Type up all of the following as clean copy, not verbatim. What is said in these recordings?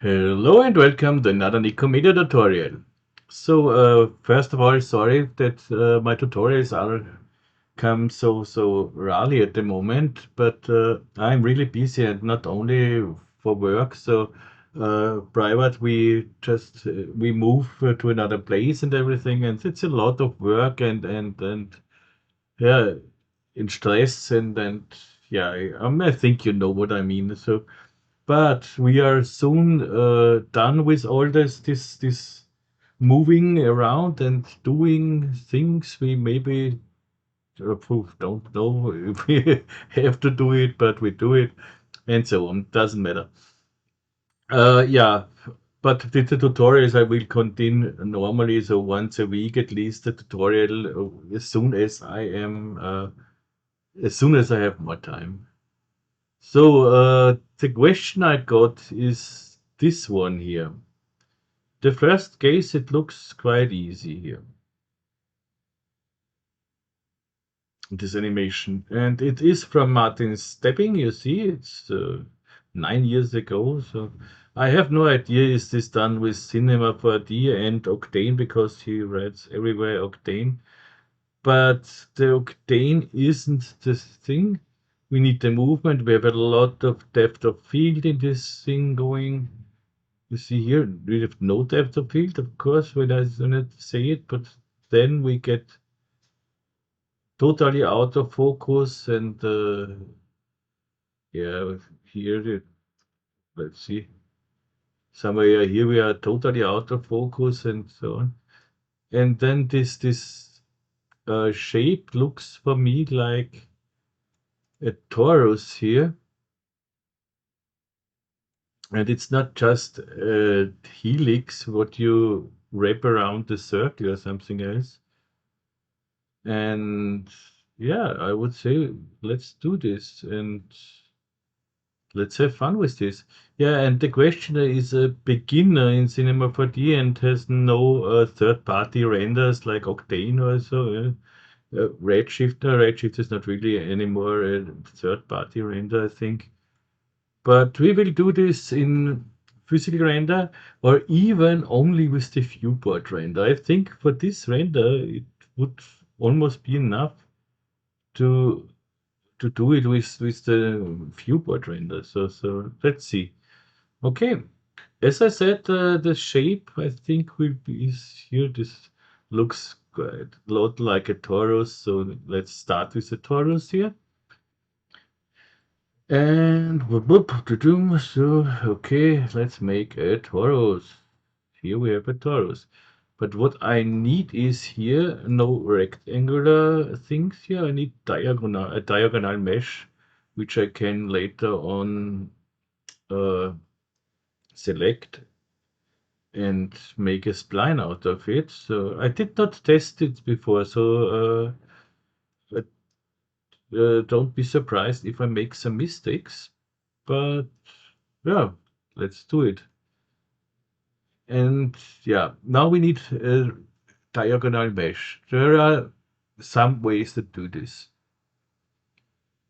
Hello and welcome to another Nikomedia tutorial. First of all, sorry that my tutorials are come so rarely at the moment, but I'm really busy and not only for work. Private, we just we move to another place and everything, and it's a lot of work and yeah, in stress and yeah, I think you know what I mean. But we are soon done with all this moving around and doing things we maybe don't know if we have to do it, but we do it, and so on. Doesn't matter. Yeah, but the tutorials I will continue normally, so once a week at least, the tutorial as soon as I have more time. The question I got is this one here. The first case, it looks quite easy here, this animation. And it is from Martin Stebbing, you see, it's 9 years ago. So I have no idea is this done with Cinema 4D and Octane, because he writes everywhere Octane. But the Octane isn't the thing. We need the movement. We have a lot of depth of field in this thing going. You see here, we have no depth of field, of course, when I do not say it, but then we get totally out of focus and yeah, here, let's see, somewhere here we are totally out of focus and so on. And then this shape looks for me like a torus here. And it's not just a helix, what you wrap around the circle or something else. And yeah, I would say let's do this and let's have fun with this. Yeah, and the questioner is a beginner in Cinema 4D and has no third-party renders like Octane or so. Yeah. Redshift is not really anymore a third-party render, I think. But we will do this in physical render or even only with the viewport render. I think for this render, it would almost be enough to do it with the viewport render. So let's see. Okay, as I said, the shape I think will be is here. This looks quite a lot like a torus. So let's start with the torus here. And so okay, let's make a torus. Here we have a torus. But what I need is here no rectangular things here. I need a diagonal mesh, which I can later on uh, select and make a spline out of it. So I did not test it before, so don't be surprised if I make some mistakes. But yeah, let's do it. And yeah, now we need a diagonal mesh. There are some ways to do this.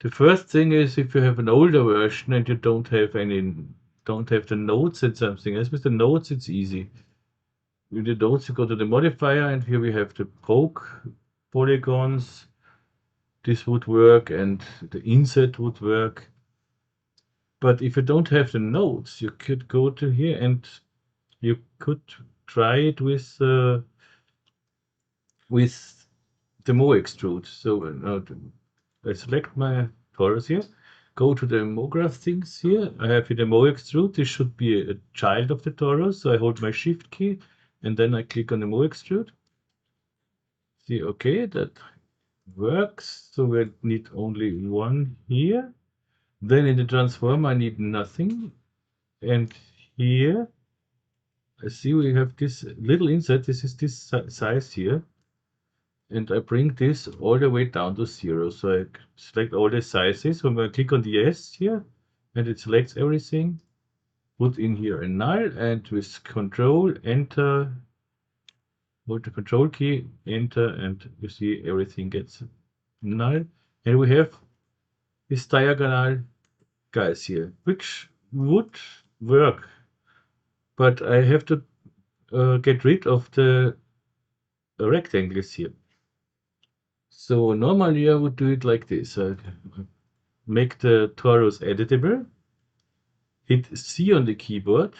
The first thing is if you have an older version and you don't have the nodes and something else. With the nodes, it's easy. With the nodes, you go to the modifier, and here we have the poke polygons. This would work, and the inset would work. But if you don't have the nodes, you could go to here and you could try it with the Mo extrude. So I select my torus here, go to the MoGraph things here. I have here the Mo extrude. This should be a child of the torus. So I hold my shift key and then I click on the Mo extrude. See, okay, that works. So we need only one here. Then in the transform, I need nothing. And here, I see we have this little inset. This is this size here. And I bring this all the way down to 0. So I select all the sizes. When I click on the yes here, and it selects everything, put in here a null, and with Control, Enter, hold the Control key, Enter, and you see everything gets null. And we have this diagonal guys here, which would work. but I have to get rid of the rectangles here. So normally I would do it like this. I make the torus editable, hit C on the keyboard.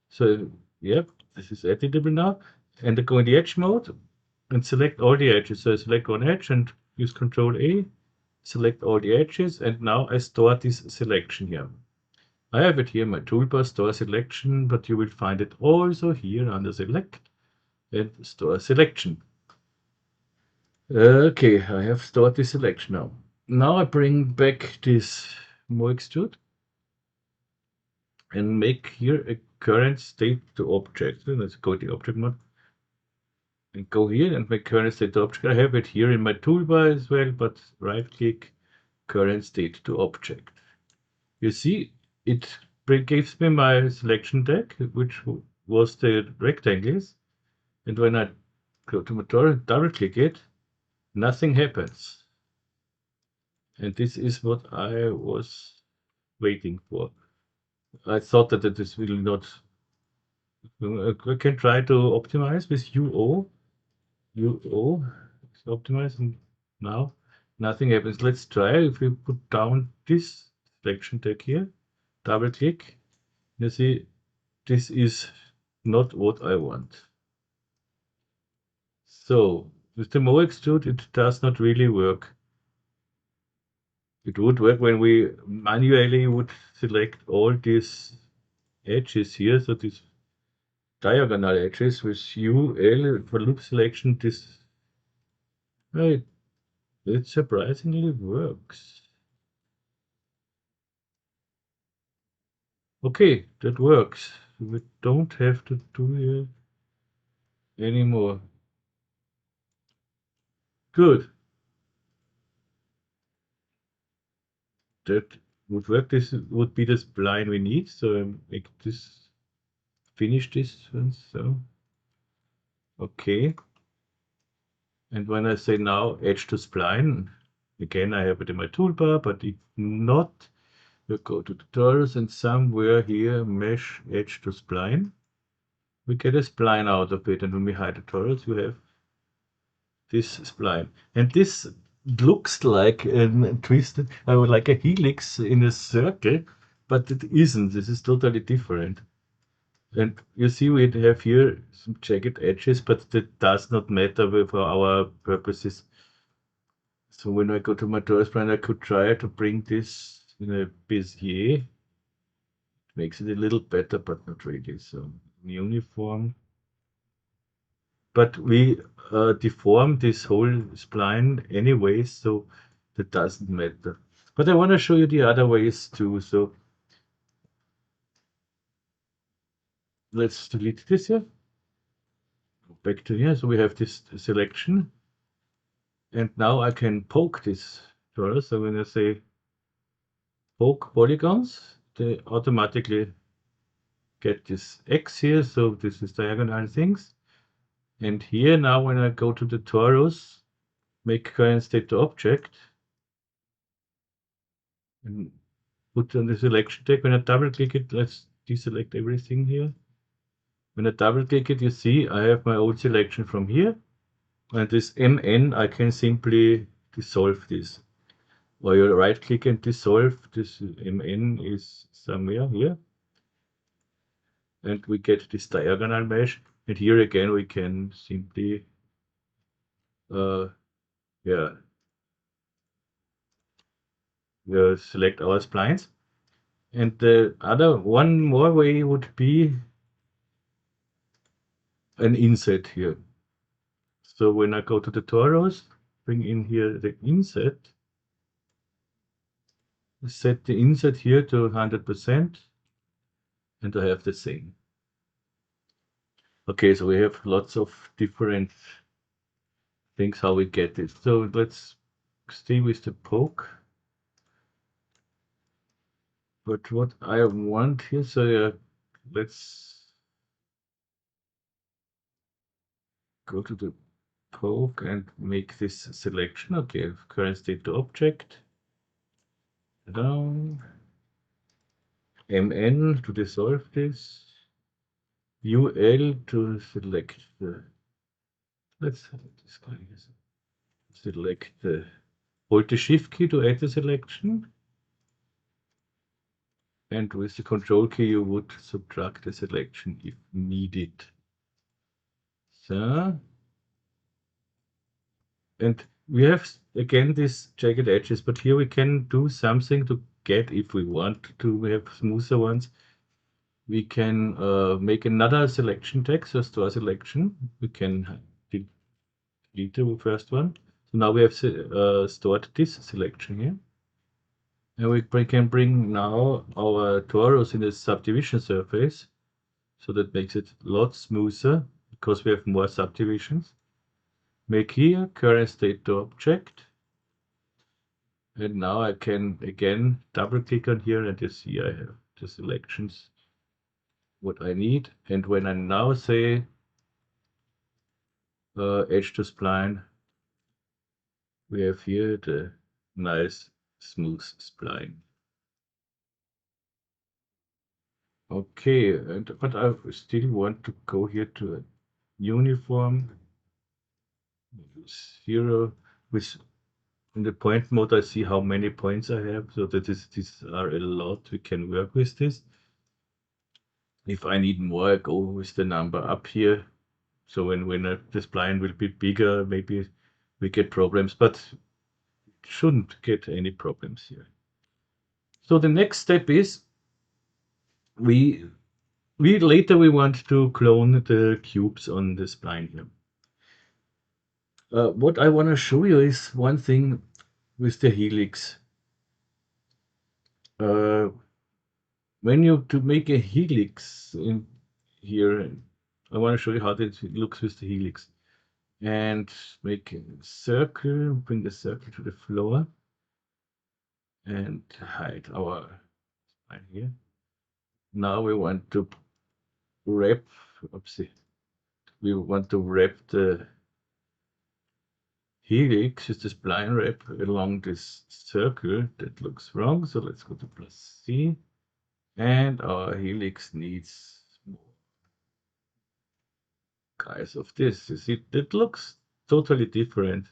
So, yep, this is editable now. And I go in the edge mode and select all the edges. So I select one edge and use Control A, select all the edges, and now I store this selection here. I have it here in my toolbar, store selection, but you will find it also here under select and store selection. Okay, I have stored the selection now. Now I bring back this more extrude and make here a current state to object. So let's go to the object mode and go here and make current state to object. I have it here in my toolbar as well, but right click current state to object. You see, it gives me my selection tag, which was the rectangles. And when I go to my double click it, nothing happens. And this is what I was waiting for. I thought that this will not. I can try to optimize with UO. UO is optimize, and now nothing happens. Let's try. If we put down this selection tag here, double click, you see this is not what I want. So with the more extrude, it does not really work. It would work when we manually would select all these edges here, so these diagonal edges with UL for loop selection. This it surprisingly works. Okay, that works. We don't have to do it anymore. Good. That would work. This would be the spline we need. So I make this, finish this one. So, okay. And when I say now edge to spline, again, I have it in my toolbar, but if not, you go to tutorials and somewhere here, mesh edge to spline. We get a spline out of it. And when we hide tutorials, you have this spline. And this looks like a twisted, like a helix in a circle, but it isn't. This is totally different. And you see we have here some jagged edges, but that does not matter for our purposes. So when I go to my torus spline, I could try to bring this in a Bezier. Makes it a little better, but not really. So uniform. But we deform this whole spline anyway, so that doesn't matter. But I want to show you the other ways too. So let's delete this here. Go back to here. So we have this selection. And now I can poke this torus. So when I say poke polygons, they automatically get this X here. So this is diagonal things. And here now when I go to the torus, make current state to object, and put on the selection tag. When I double click it, let's deselect everything here. When I double click it, you see I have my old selection from here. And this MN, I can simply dissolve this. Or you right click and dissolve. This MN is somewhere here. And we get this diagonal mesh. And here again, we can simply, select our splines. And the other one more way would be an inset here. So when I go to the torus, bring in here the inset, set the inset here to 100%, and I have the same. Okay, so we have lots of different things how we get it. So let's stay with the poke. But what I want here, so let's go to the poke and make this selection. Okay, current state to object. Down. MN to dissolve this, UL to select the, let's have this guy here. Select the, hold the shift key to add the selection, and with the control key you would subtract the selection if needed. So, and we have again these jagged edges, but here we can do something to get, if we want to have smoother ones, we can make another selection tag, so store selection. We can delete the first one. So now we have stored this selection here. And we can bring now our torus in the subdivision surface. So that makes it a lot smoother because we have more subdivisions. Make here current state to object. And now I can again double click on here and you see I have the selections what I need. And when I now say edge to spline, we have here the nice smooth spline. Okay, but I still want to go here to a uniform 0 with, in the point mode I see how many points I have, so that these are a lot. We can work with this. If I need more, I go with the number up here. So when the spline will be bigger, maybe we get problems, but shouldn't get any problems here. So the next step is we later we want to clone the cubes on the spline here. What I want to show you is one thing with the helix. When you to make a helix in here, I want to show you how it looks with the helix. And make a circle, bring the circle to the floor, and hide our line here. Now we want to wrap, oopsie, we want to wrap the helix, is the spline wrap along this circle. That looks wrong, so let's go to +C. And our helix needs more guys of this. You see, that looks totally different.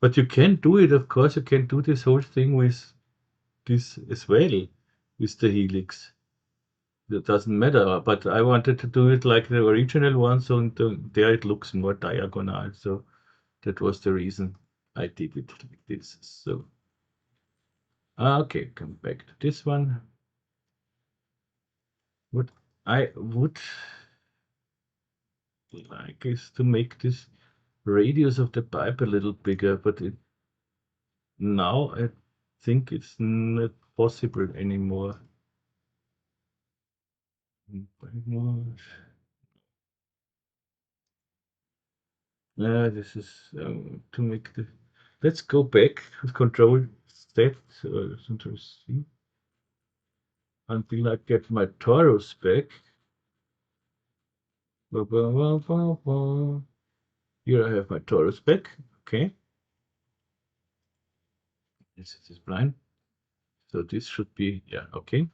But you can do it, of course, you can do this whole thing with this as well, with the helix. That doesn't matter, but I wanted to do it like the original one, so there it looks more diagonal. So that was the reason I did it like this. So, okay, come back to this one. What I would like is to make this radius of the pipe a little bigger, but now I think it's not possible anymore. This is to make the. Let's go back with Control Z Control C until I get my torus back. Here I have my torus back. Okay. This is blind. So this should be, yeah, okay.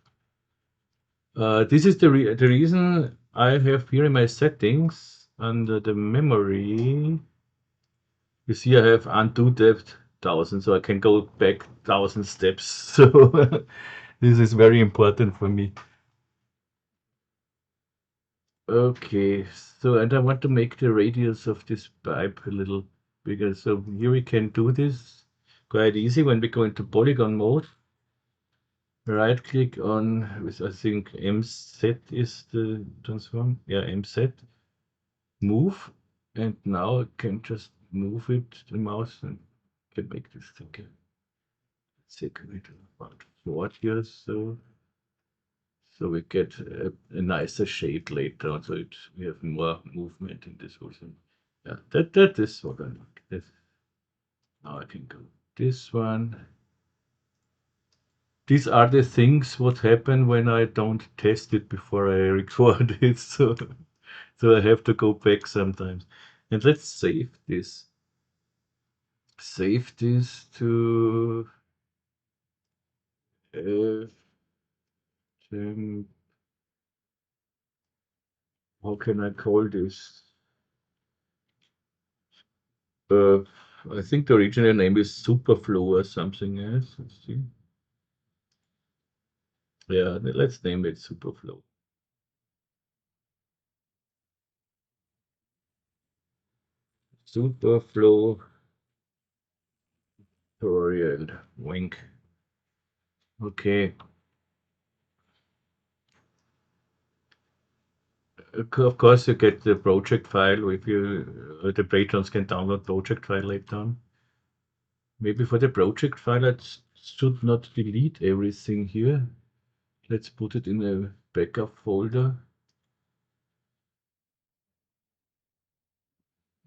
This is the reason I have here in my settings under the memory. You see, I have undo depth 1000, so I can go back 1000 steps. So this is very important for me. Okay, so and I want to make the radius of this pipe a little bigger. So here we can do this quite easy when we go into polygon mode. Right click on, with I think MZ is the transform. Yeah, MZ. Move. And now I can just move it, the mouse, and can make this thing. Let's see, about 4 here. So we get a nicer shape later on, so we have more movement in this whole thing. Yeah, that is what I like. This. Now I can go this one. These are the things what happen when I don't test it before I record it. So I have to go back sometimes. And let's save this. Save this to how can I call this? Uh, I think the original name is SuperFlow or something else. Let's see. Yeah, let's name it SuperFlow. SuperFlow tutorial. Wink. Okay. Of course, you get the project file if you the patrons can download project file later on. Maybe for the project file, I should not delete everything here. Let's put it in a backup folder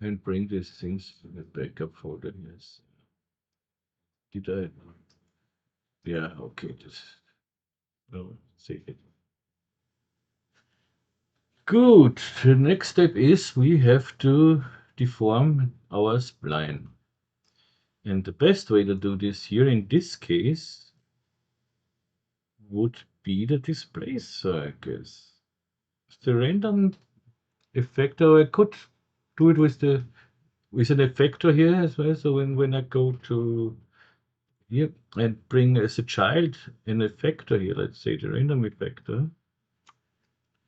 and bring these things in a backup folder. Yes. Did I? Yeah. Okay. Just save it. Good. The next step is we have to deform our spline. And the best way to do this here in this case would be the displacer, I guess. The random effector, I could do it with an effector here as well. So when I go to here and bring as a child an effector here, let's say the random effector.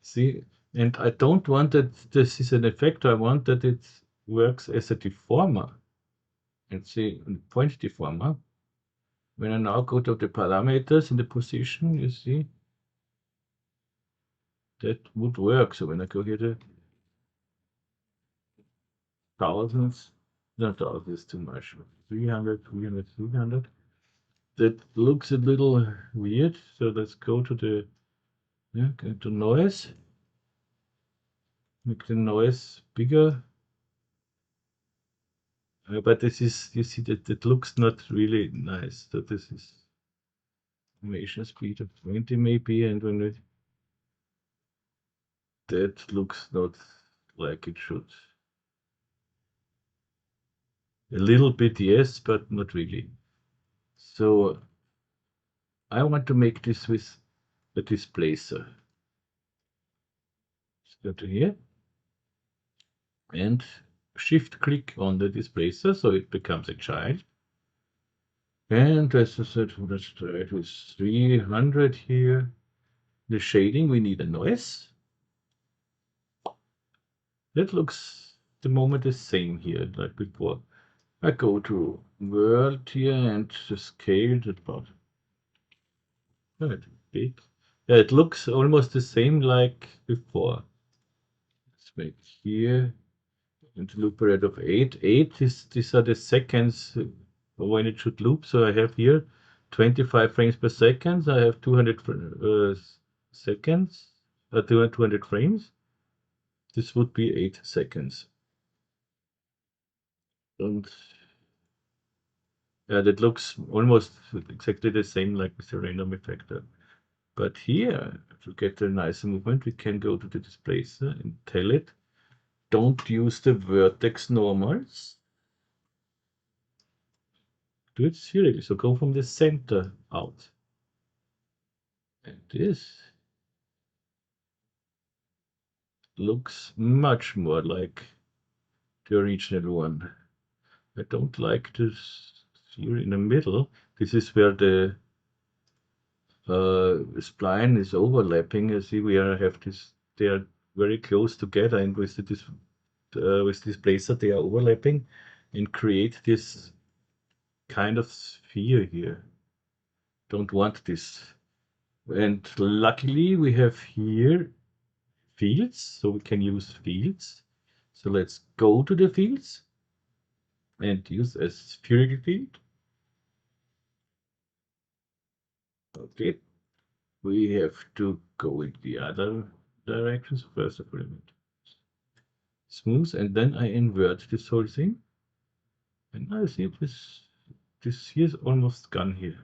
See, and I don't want that this is an effector, I want that it works as a deformer. And see, point deformer. When I now go to the parameters in the position, you see, that would work. So when I go here to thousands, no, thousands is too much. 300, 300, 300. That looks a little weird. So let's go to the go to noise. Make the noise bigger. But this is, you see that it looks not really nice. So this is animation speed of 20 maybe, and when it, that looks not like it should. A little bit, yes, but not really. So I want to make this with a displacer. Let's go to here and shift click on the displacer so it becomes a child. And as I said, let's try it with 300 here. The shading, we need a noise. That looks the moment the same here like before. I go to world here and the scale that about big. Yeah, it looks almost the same like before. Let's make here and loop rate of 8. 8 is these are the seconds when it should loop. So I have here 25 frames per second. I have 200 seconds, 200 frames. This would be 8 seconds. And yeah, that looks almost exactly the same like with the random effector. But here, to get a nicer movement, we can go to the displacer and tell it, don't use the vertex normals. Do it serially, so go from the center out. And this looks much more like the original one. I don't like this here in the middle. This is where the spline is overlapping. You see, have this. They are very close together, and with this placer, they are overlapping, and create this kind of sphere here. Don't want this. And luckily, we have here fields, so we can use fields. So let's go to the fields and use a spherical field. Okay, we have to go in the other directions. First of all, smooth, and then I invert this whole thing. And I see this here is almost gone here.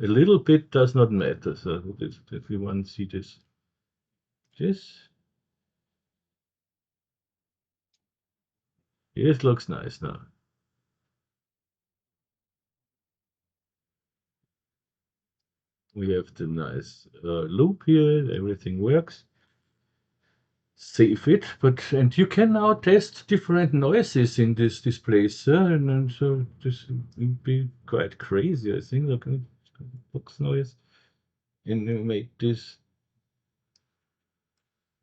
A little bit does not matter. So if you want to see this, this looks nice now. We have the nice loop here, everything works. Save it, and you can now test different noises in this place, and so this will be quite crazy, I think. Look at box noise, and you make this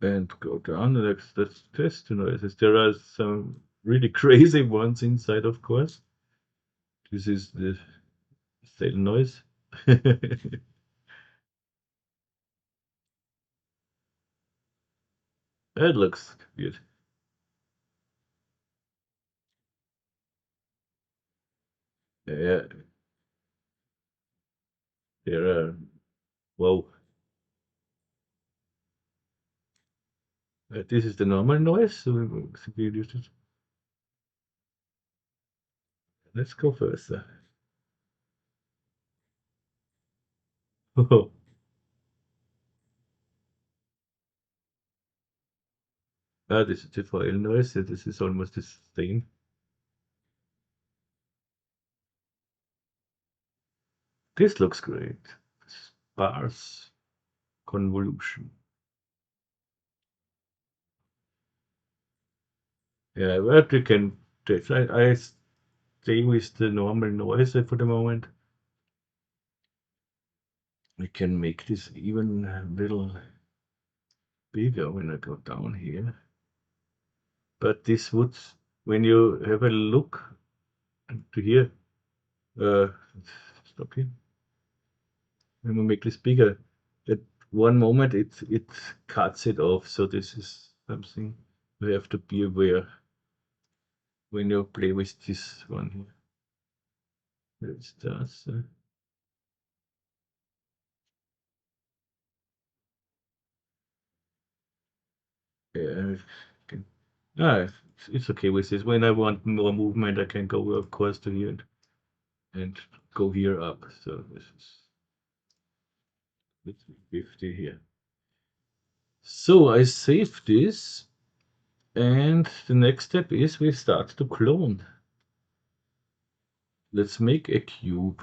and go down. Let's test the noises. There are some really crazy ones inside, of course. This is the sail noise. It looks good. Yeah, there are. Whoa. This is the normal noise. So we use it. Let's go further. Oh, this is the foil noise. This is almost the same. This looks great. Sparse convolution. Yeah, but we can. I stay with the normal noise for the moment. We can make this even a little bigger when I go down here. But this would, when you have a look to here, uh, stop here. When we make this bigger, at one moment it cuts it off. So this is something we have to be aware when you play with this one here. It starts. Yeah, can, it's okay with this. When I want more movement, I can go, of course, to here and go here up. So this is 50 here. So I save this, and the next step is we start to clone. Let's make a cube.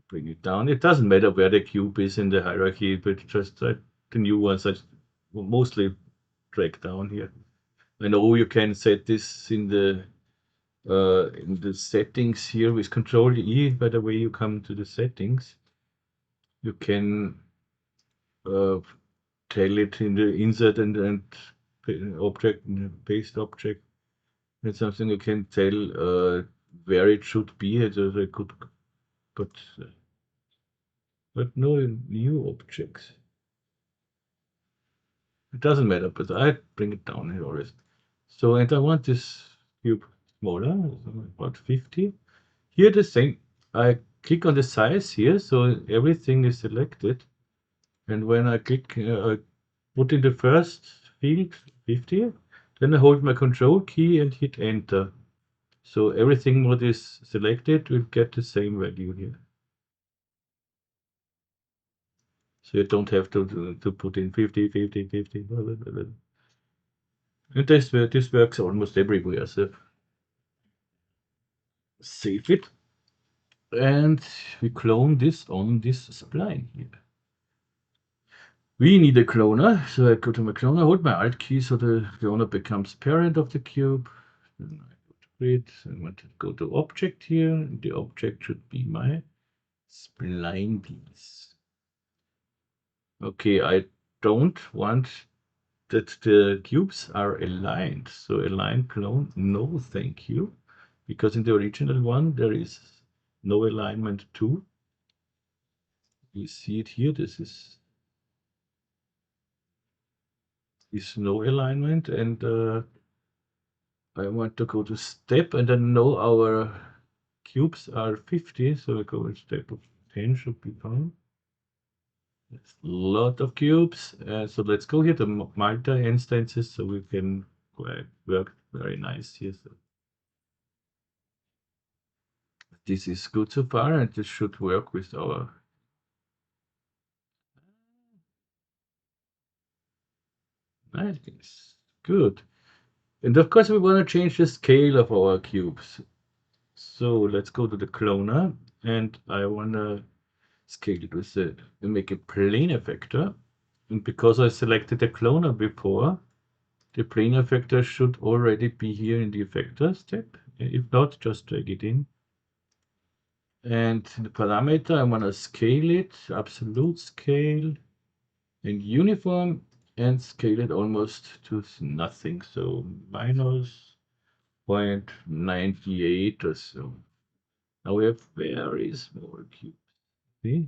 Bring it down. It doesn't matter where the cube is in the hierarchy, but just the new ones I mostly drag down here. I know you can set this in the settings here with Control E. By the way, you come to the settings, you can tell it in the insert and object, paste object. It's something you can tell where it should be. It's a good, but no new objects. It doesn't matter, but I bring it down here always. So, and I want this cube smaller, about 50. Here the same. I click on the size here, so everything is selected. And when I click, I put in the first field 50, then I hold my control key and hit enter. So everything what is selected will get the same value here. So you don't have to put in 50, 50, 50. Blah, blah, blah, blah. And this works almost everywhere. So save it. And we clone this on this spline here. We need a cloner, so I go to my cloner, hold my Alt key so the cloner becomes parent of the cube. Then I go to grid, I want to go to object here. The object should be my spline piece. Okay, I don't want that the cubes are aligned. So align clone, no thank you. Because in the original one there is no alignment too. You see it here, this is no alignment, and I want to go to step, and I know our cubes are 50, so I go with step of 10 should be fine. That's a lot of cubes, so let's go here to multi instances so we can work very nice here. So this is good so far, and this should work with our nice. Good. And of course we want to change the scale of our cubes. So let's go to the cloner, and I wanna scale it with the make a plane effector. And because I selected the cloner before, the plane effector should already be here in the effector step. If not, just drag it in. And the parameter, I want to scale it, absolute scale, and uniform, and scale it almost to nothing. So minus 0.98 or so. Now we have very small cubes. See?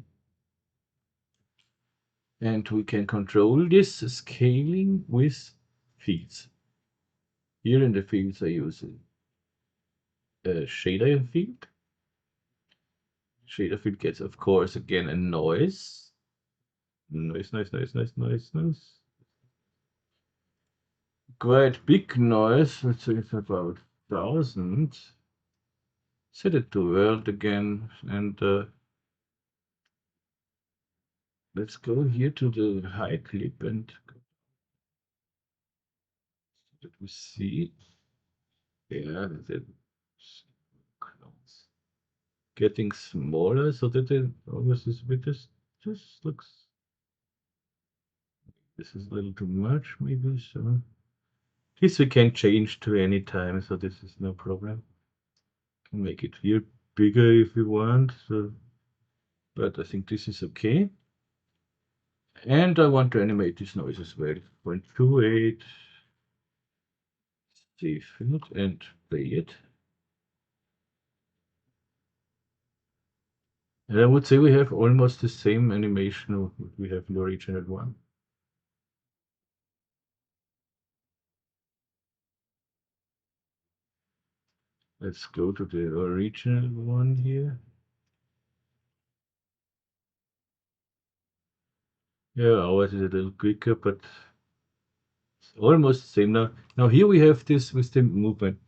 And we can control this scaling with fields. Here in the fields I use a shader field. Shader field gets, of course, again a noise. Noise, noise, noise, noise, noise, noise. Quite big noise. Let's say it's about 1000. Set it to world again, and let's go here to the high clip and let we see. Yeah, that's getting smaller, so that it almost is a bit just looks. This is a little too much, maybe. So this we can change to any time, so this is no problem. Can make it here bigger if we want. So, but I think this is okay. And I want to animate this noise as well. 0.28. Save it and play it. And I would say we have almost the same animation we have in the original one. Let's go to the original one here. Yeah, ours is a little quicker, but it's almost the same now. Now here we have this with the movement.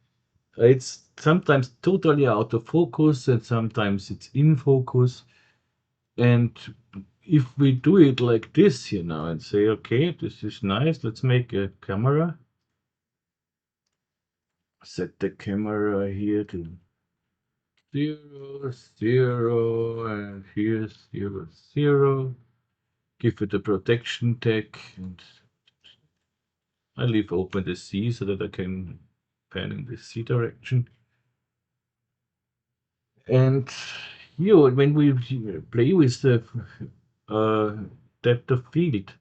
It's sometimes totally out of focus and sometimes it's in focus. And if we do it like this here now and say, okay, this is nice, let's make a camera. Set the camera here to 0, 0, and here's 0, 0. Give it a protection tag, and I leave open the C so that I can pan in the C direction. And here, when we play with the depth of field,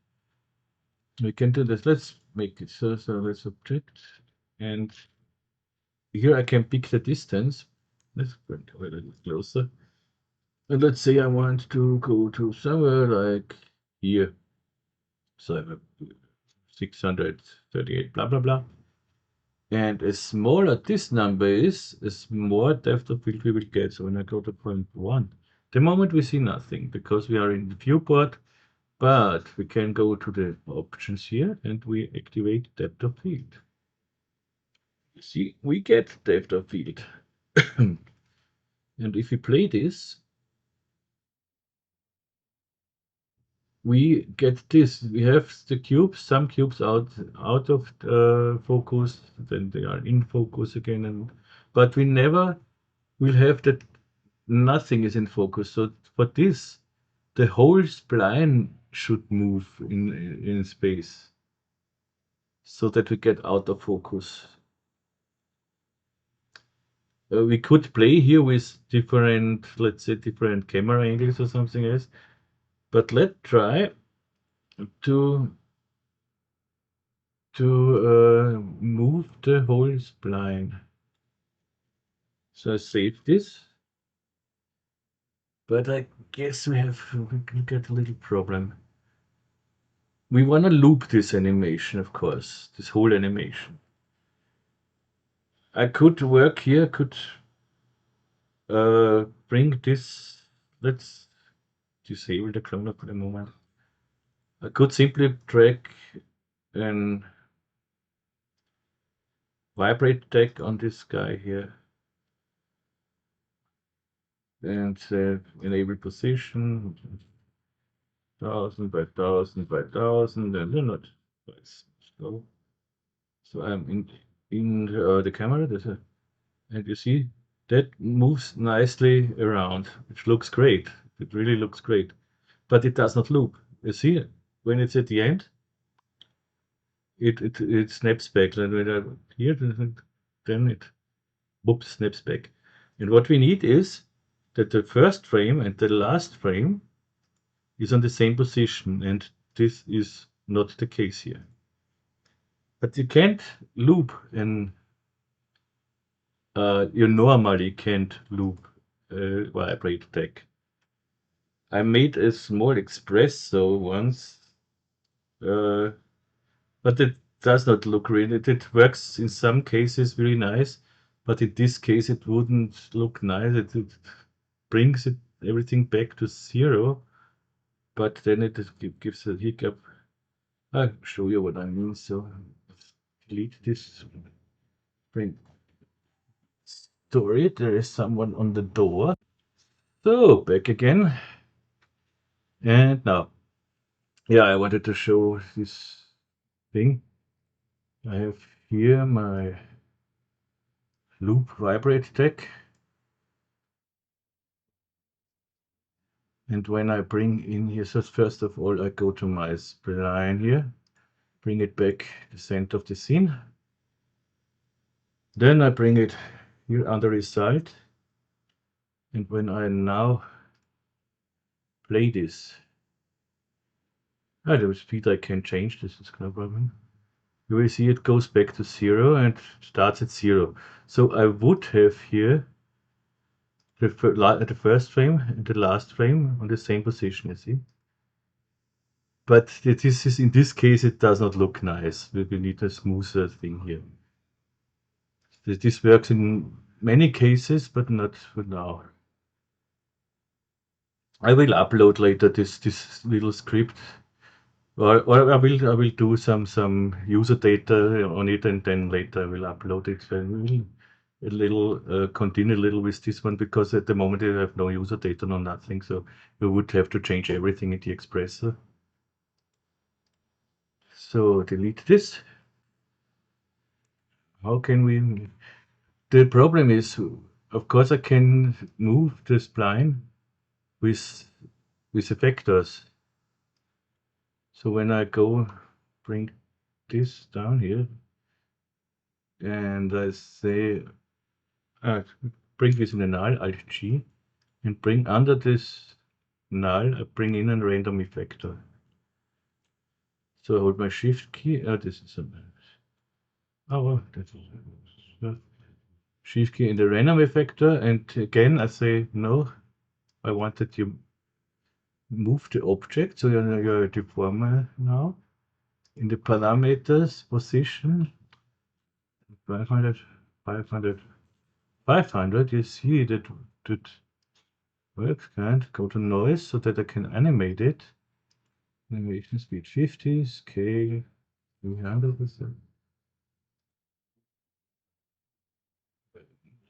we can do this. Let's make it so let's object, and here I can pick the distance. Let's bring it a little closer. And let's say I want to go to somewhere like here. So I have 638, blah, blah, blah. And as smaller this number is, as more depth of field we will get. So when I go to 0.1, the moment we see nothing because we are in the viewport, but we can go to the options here and we activate depth of field. You see, we get depth of field. And if we play this, we get this. We have the cubes, some cubes out of focus, then they are in focus again, and but we never will have that nothing is in focus. So for this, the whole spline should move in space, so that we get out of focus. We could play here with different, let's say, different camera angles or something else, but let's try to move the whole spline. So I save this, but I guess we get a little problem. We want to loop this animation, of course, this whole animation. I could work here, could bring this, let's disable the cloner for the moment. I could simply drag an Vibrate Tag on this guy here and enable position 1000 by 1000 by 1000 and not slow. So I'm in the camera. And you see That moves nicely around. It looks great. It really looks great. But it does not loop. You see, when it's at the end, it snaps back. And when I here, then it whoops snaps back. And what we need is that the first frame and the last frame is on the same position, and this is not the case here. But you can't loop, and you normally can't loop Vibrate Tag. I made a small espresso once, uh, but it does not look really. It works in some cases really nice, but in this case it wouldn't look nice. It brings everything back to zero, but then it gives a hiccup. I'll show you what I mean. So delete this. Bring story. There is someone on the door. So back again. And now, yeah, I wanted to show this thing. I have here my loop Vibrate Tag. And when I bring in here, so first of all, I go to my spline here, bring it back to the center of the scene. Then I bring it here under result. And when I now play this, the speed I can change, this is no problem. You will see it goes back to zero and starts at zero. So I would have here the first frame and the last frame on the same position, you see. But this is, in this case, it does not look nice. We need a smoother thing here. This works in many cases, but not for now. I will upload later this little script, or I will do some user data on it, and then later I will upload it. I will a little continue a little with this one, because at the moment I have no user data, no nothing, so we would have to change everything in the Expressor. So delete this. How can we? The problem is, of course, I can move the spline with effectors. So when I go bring this down here, and I say bring this in a null, Alt G, and bring under this null, I bring in a random effector. So I hold my Shift key. This is that's Shift key in the random effector, and again I say no. I want that you move the object, so you're a deformer now. In the parameters position 500, 500, 500, you see that works. Can't go to noise so that I can animate it. Animation speed 50, scale 300%.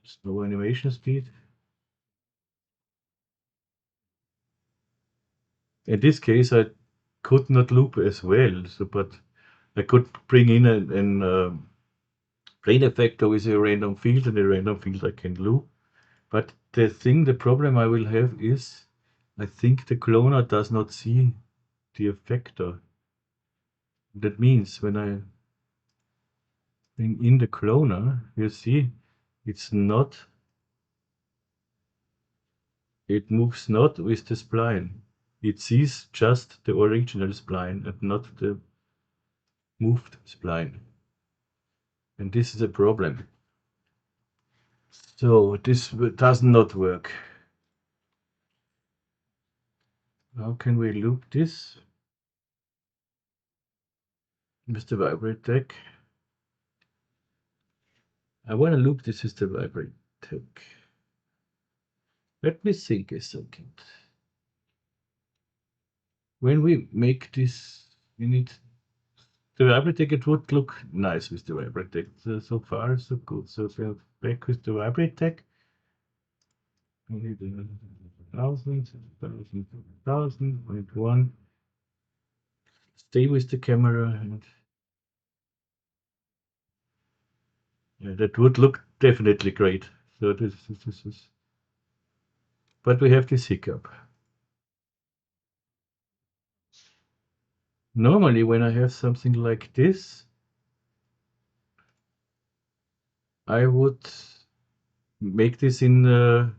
Slow animation speed. In this case, I could not loop as well, so but I could bring in an plane effector with a random field, and a random field I can loop. But the problem I will have is, I think the cloner does not see the effector. That means when I bring in the cloner, you see, it's not, it moves not with the spline. It sees just the original spline and not the moved spline. And this is a problem. So this does not work. How can we loop this? With the Vibrate Tag. I want to loop this with the Vibrate Tag. Let me think a second. When we make this, we need the Vibrate Tag. It would look nice with the Vibrate Tag. So far, so good. So if we're back with the Vibrate Tag, we need 1000, 1000.1. Stay with the camera, and yeah, that would look definitely great. So this is, but we have this hiccup. Normally, when I have something like this, I would make this in the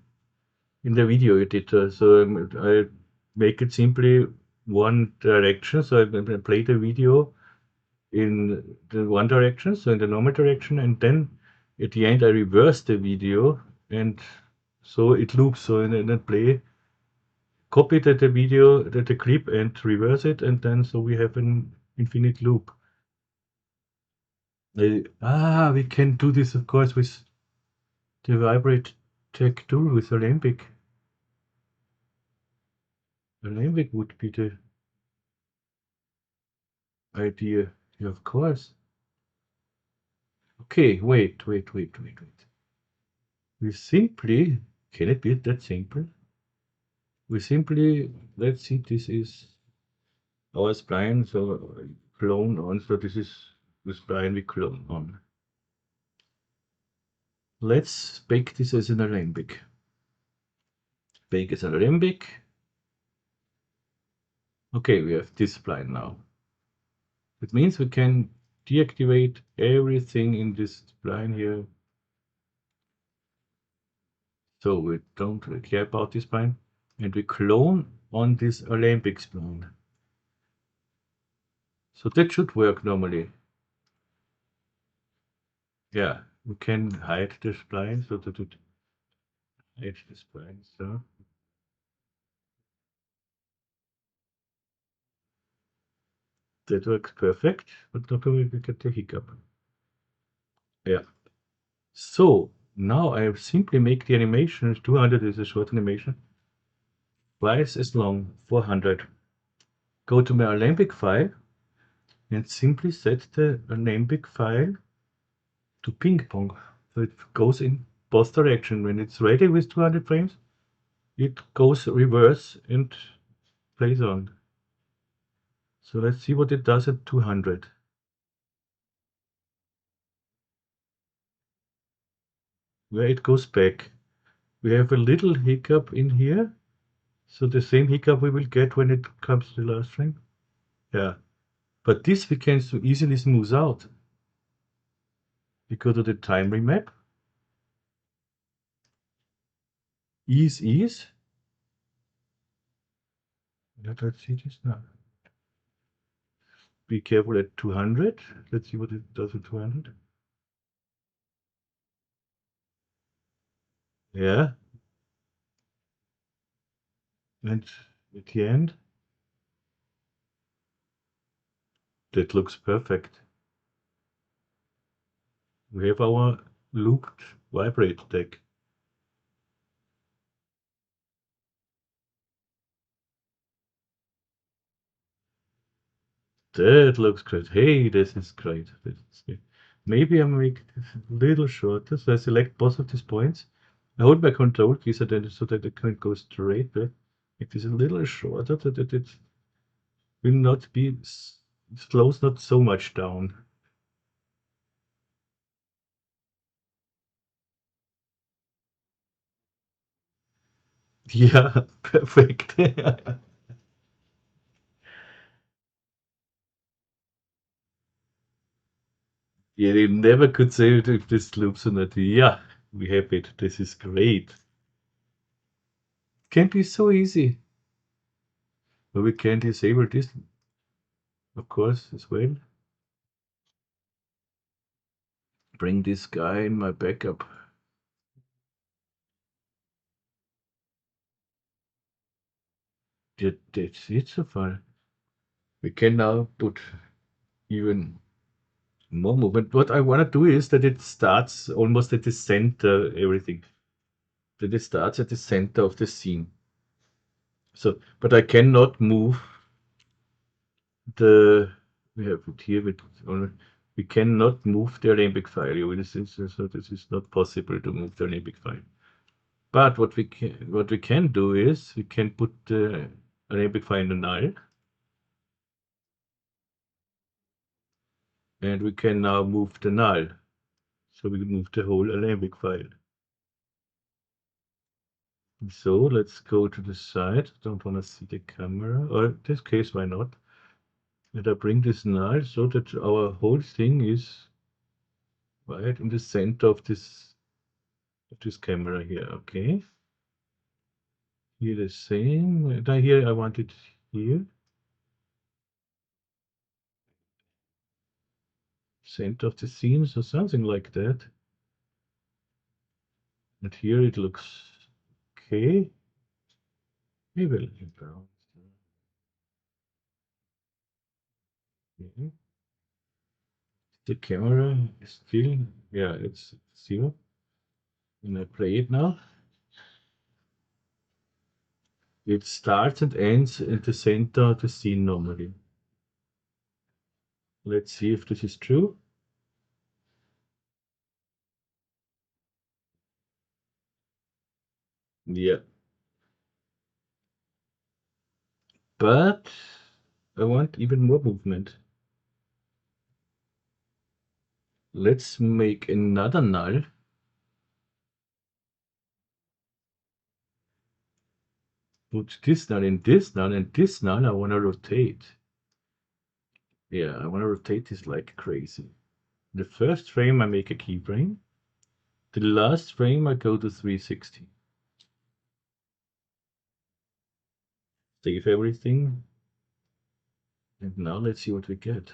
video editor. So I make it simply one direction. So I play the video in the one direction, so in the normal direction, and then at the end I reverse the video, and so it loops. So then I play, copy the video, the clip, and reverse it, and then so we have an infinite loop. We can do this, of course, with the Vibrate Tag tool with Alembic. Alembic would be the idea, yeah, of course. Okay, wait. We simply, can it be that simple? We simply, let's see, this is our spline, so clone on, so this is the spline we clone on. Let's bake this as an alembic. Bake as an alembic. Okay, we have this spline now. It means we can deactivate everything in this spline here. So we don't care about this spline, and we clone on this alembic spline. So that should work normally. Yeah, we can hide the spline, so that it hides the spline. So that works perfect, but not we get the hiccup. Yeah. So now I simply make the animation. 200 is a short animation. Twice as long, 400. Go to my Alembic file and simply set the Alembic file to ping pong. So it goes in both directions. When it's ready with 200 frames, it goes reverse and plays on. So let's see what it does at 200. Where it goes back. We have a little hiccup in here. So the same hiccup we will get when it comes to the last frame. Yeah. But this we can so easily smooth out. We go to the time remap. Ease. Let's see this now. Be careful at 200. Let's see what it does at 200. Yeah. And at the end, that looks perfect. We have our looped vibrate tag. That looks great. Hey, this is great. Maybe I make this a little shorter. So I select both of these points. I hold my control key so that I can go straight back. Make this a little shorter so that it will not be, slows not so much down. Yeah, perfect. Yeah, they never could say it if this loops or not. Yeah, we have it. This is great. Can be so easy. But we can disable this, of course, as well. Bring this guy in my backup. That's it so far. We can now put even more movement. What I want to do is that it starts almost at the center, everything. That it starts at the center of the scene. So, but I cannot move the, we have it here, we cannot move the Alembic file. So this is not possible to move the Alembic file. But what we can do is we can put the Alembic file in the null, and we can now move the null. So we move the whole Alembic file. So let's go to the side. Don't want to see the camera, or in this case, why not? And I bring this null so that our whole thing is right in the center of this camera here. Okay. Here the same. Now here I want it here. Center of the scene, so something like that. And here it looks okay. Maybe a little brown. Okay. The camera is still, yeah, it's 0. When I play it now, it starts and ends in the center of the scene normally. Let's see if this is true. Yeah. But I want even more movement. Let's make another null. Put this null and this null and this null I want to rotate. Yeah, I want to rotate this like crazy. The first frame I make a keyframe. The last frame I go to 360. Save everything. And now let's see what we get.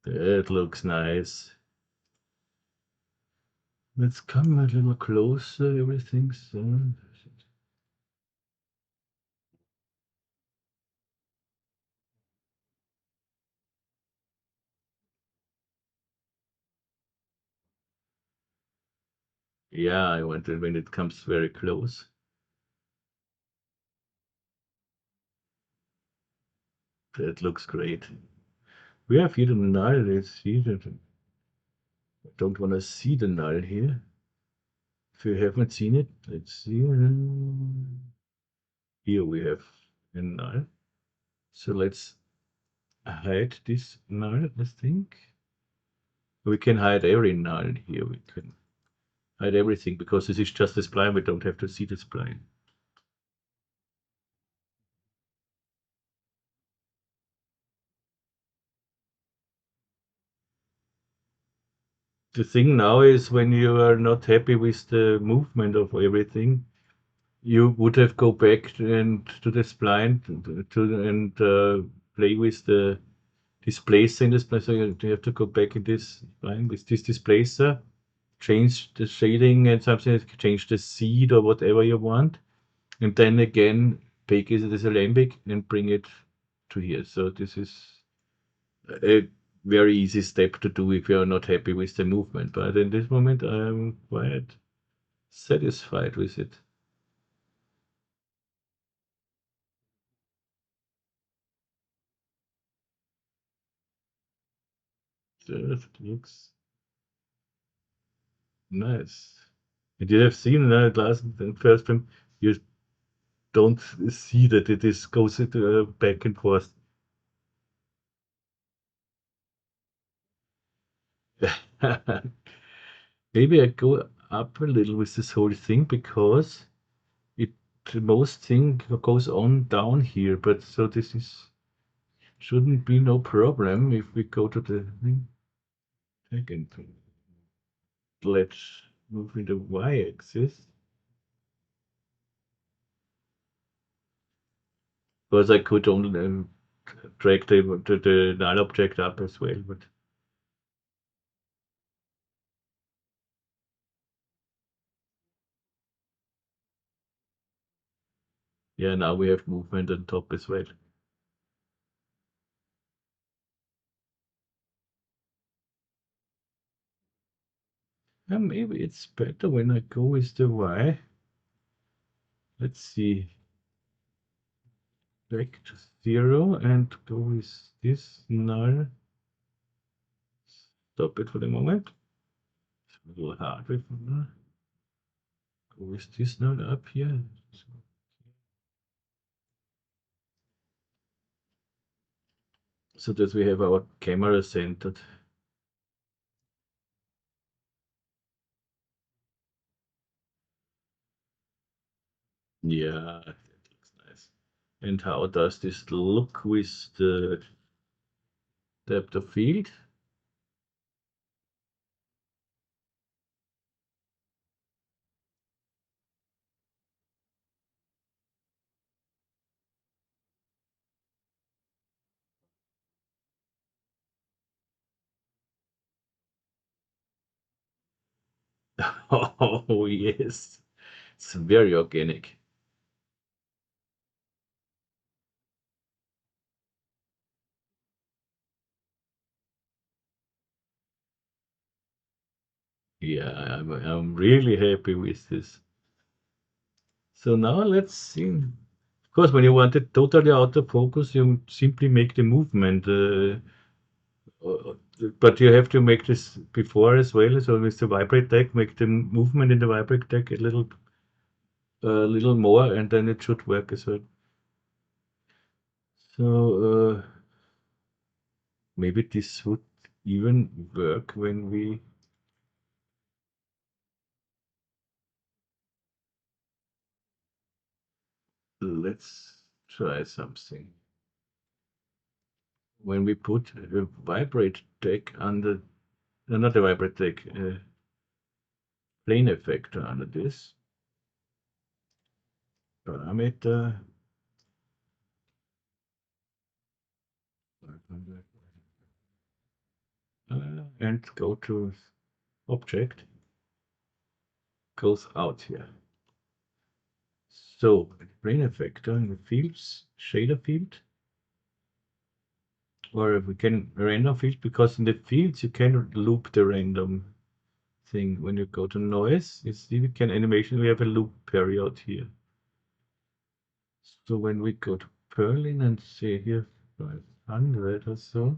That looks nice. Let's come a little closer, everything's yeah, I want it when it comes very close. That looks great. We have here the null, let's see that. I don't want to see the null here. If you haven't seen it, let's see. Here we have a null. So let's hide this null, I think. We can hide every null here. We can hide everything because this is just a spline. We don't have to see the spline. The thing now is when you are not happy with the movement of everything, you would have go back and to the spline and play with the displacer in the spline. So you have to go back in this spline with this displacer, change the shading and something, change the seed or whatever you want, and then again take it as a lambic and bring it to here. So this is a very easy step to do if you're not happy with the movement. But in this moment, I'm quite satisfied with it. That looks nice. And you have seen the first time, you don't see that it is goes back and forth. Maybe I go up a little with this whole thing because it the most thing goes on down here, but so this is shouldn't be no problem if we go to the thing. Second, let's move in the y-axis. Because I could only drag the null object up as well, but yeah, now we have movement on top as well. And maybe it's better when I go with the y. Let's see. Back to 0 and go with this null. Stop it for the moment. It's a little hard with null. Go with this null up here. so that we have our camera centered. Yeah, that looks nice. And how does this look with the depth of field? Oh, yes. It's very organic. Yeah, I'm really happy with this. So now let's see. Of course, when you want it totally out of focus, you simply make the movement. Uh, but you have to make this before as well. So with the vibrate tag, make the movement in the vibrate tag a little more, and then it should work as well. So maybe this would even work when we. Let's try something. When we put a vibrate tag under, not a vibrate tag, a plane effector under this parameter, and go to object, goes out here. So plane effector in the fields, shader field, or we can random field, because in the fields you can loop the random thing. When you go to noise, you see we can animation, we have a loop period here. So when we go to Berlin and say here 500 or so,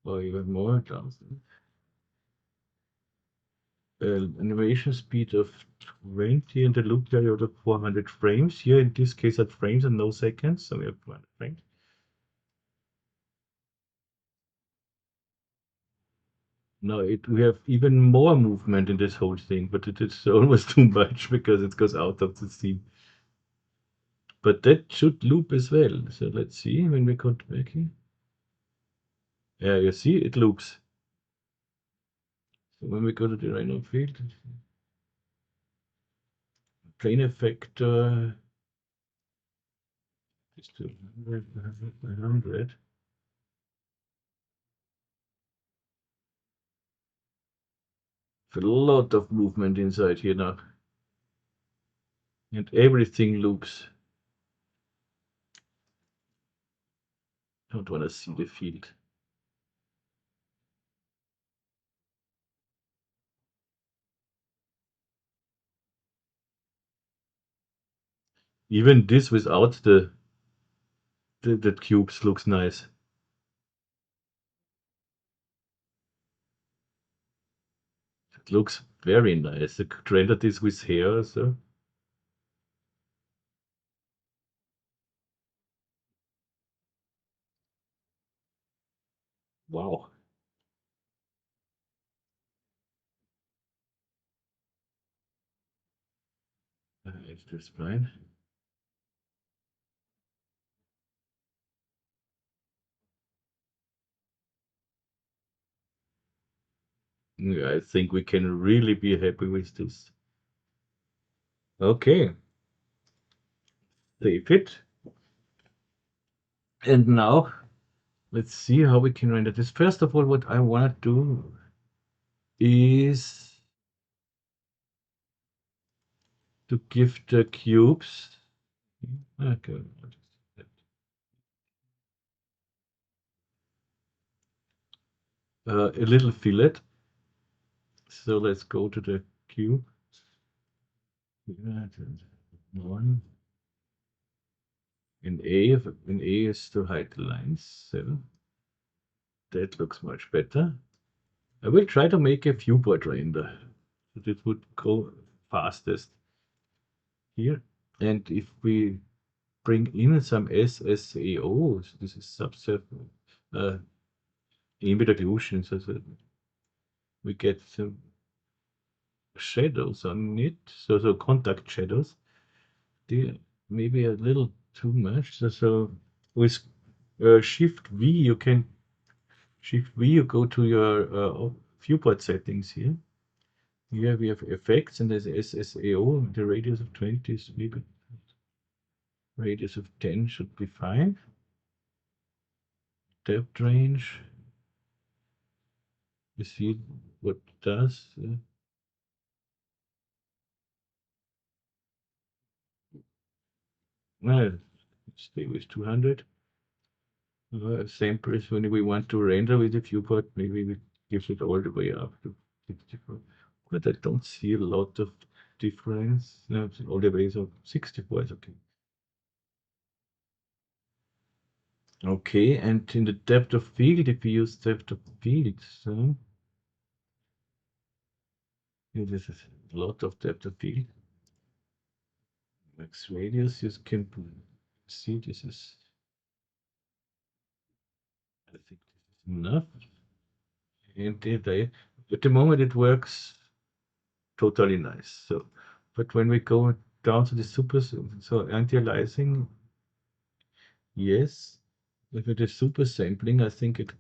or even more, 1000, animation speed of 20 and the loop period of 400 frames. Here in this case at frames and no seconds, so we have 400 frames. Now we have even more movement in this whole thing, but it is almost too much because it goes out of the scene. But that should loop as well. So let's see when we go back here. Yeah, you see it loops. So when we go to the random field, plane effect is 200. A lot of movement inside here now. And everything loops. Don't want to see the field. Even this without the cubes looks nice. It looks very nice. I could render this with hair, so. Wow. It's this spline. Yeah, I think we can really be happy with this. Okay, save it. And now let's see how we can render this. First of all, what I want to do is to give the cubes. Okay. A little fillet. So let's go to the cube. One. In A is to hide the lines. So that looks much better. I will try to make a viewport render. So that would go fastest here. And if we bring in some SSAO, this is subsurface. ambient occlusion, so we get some shadows on it, so contact shadows. They maybe a little too much. So with Shift V, you go to your viewport settings here. Here we have effects, and there's SSAO. The radius of 20 is maybe radius of 10 should be fine. Depth range. You see what it does. Well, stay with 200. Samples when we want to render with the viewport, maybe we give it all the way up to 64. But I don't see a lot of difference. No, it's all the way, so 64 is okay. Okay, and in the depth of field, if we use depth of field, so yeah, this is a lot of depth of field. Max radius, you can see this is, I think this is enough. And at the moment it works totally nice. So, but when we go down to the so anti-aliasing, yes, with the super sampling, I think it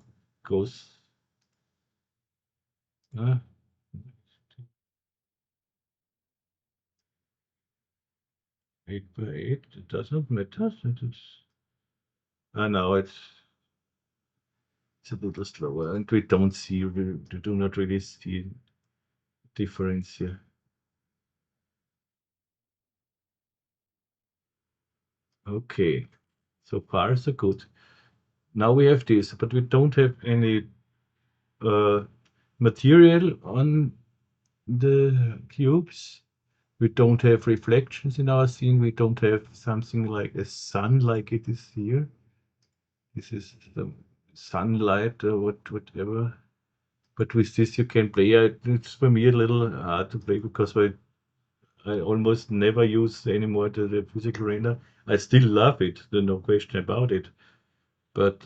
goes. 8 by 8, it doesn't matter. Now it's a little slower, and we don't see, we do not really see difference here. Okay, so far so good. Now we have this, but we don't have any material on the cubes. We don't have reflections in our scene. We don't have something like a sun like it is here. This is the sunlight or whatever. But with this you can play. It's for me a little hard to play because I almost never use anymore the physical render. I still love it, there's no question about it. But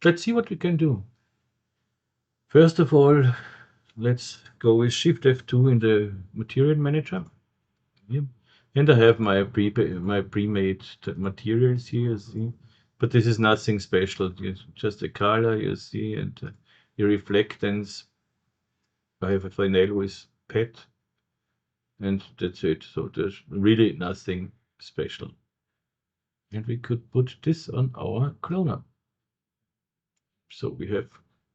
let's see what we can do. First of all, let's go with Shift F2 in the Material Manager. Yeah. And I have my pre-made materials here, you see. But this is nothing special. It's just a color, you see, and the reflectance. I have a final with PET, and that's it. So there's really nothing special. And we could put this on our cloner. So we have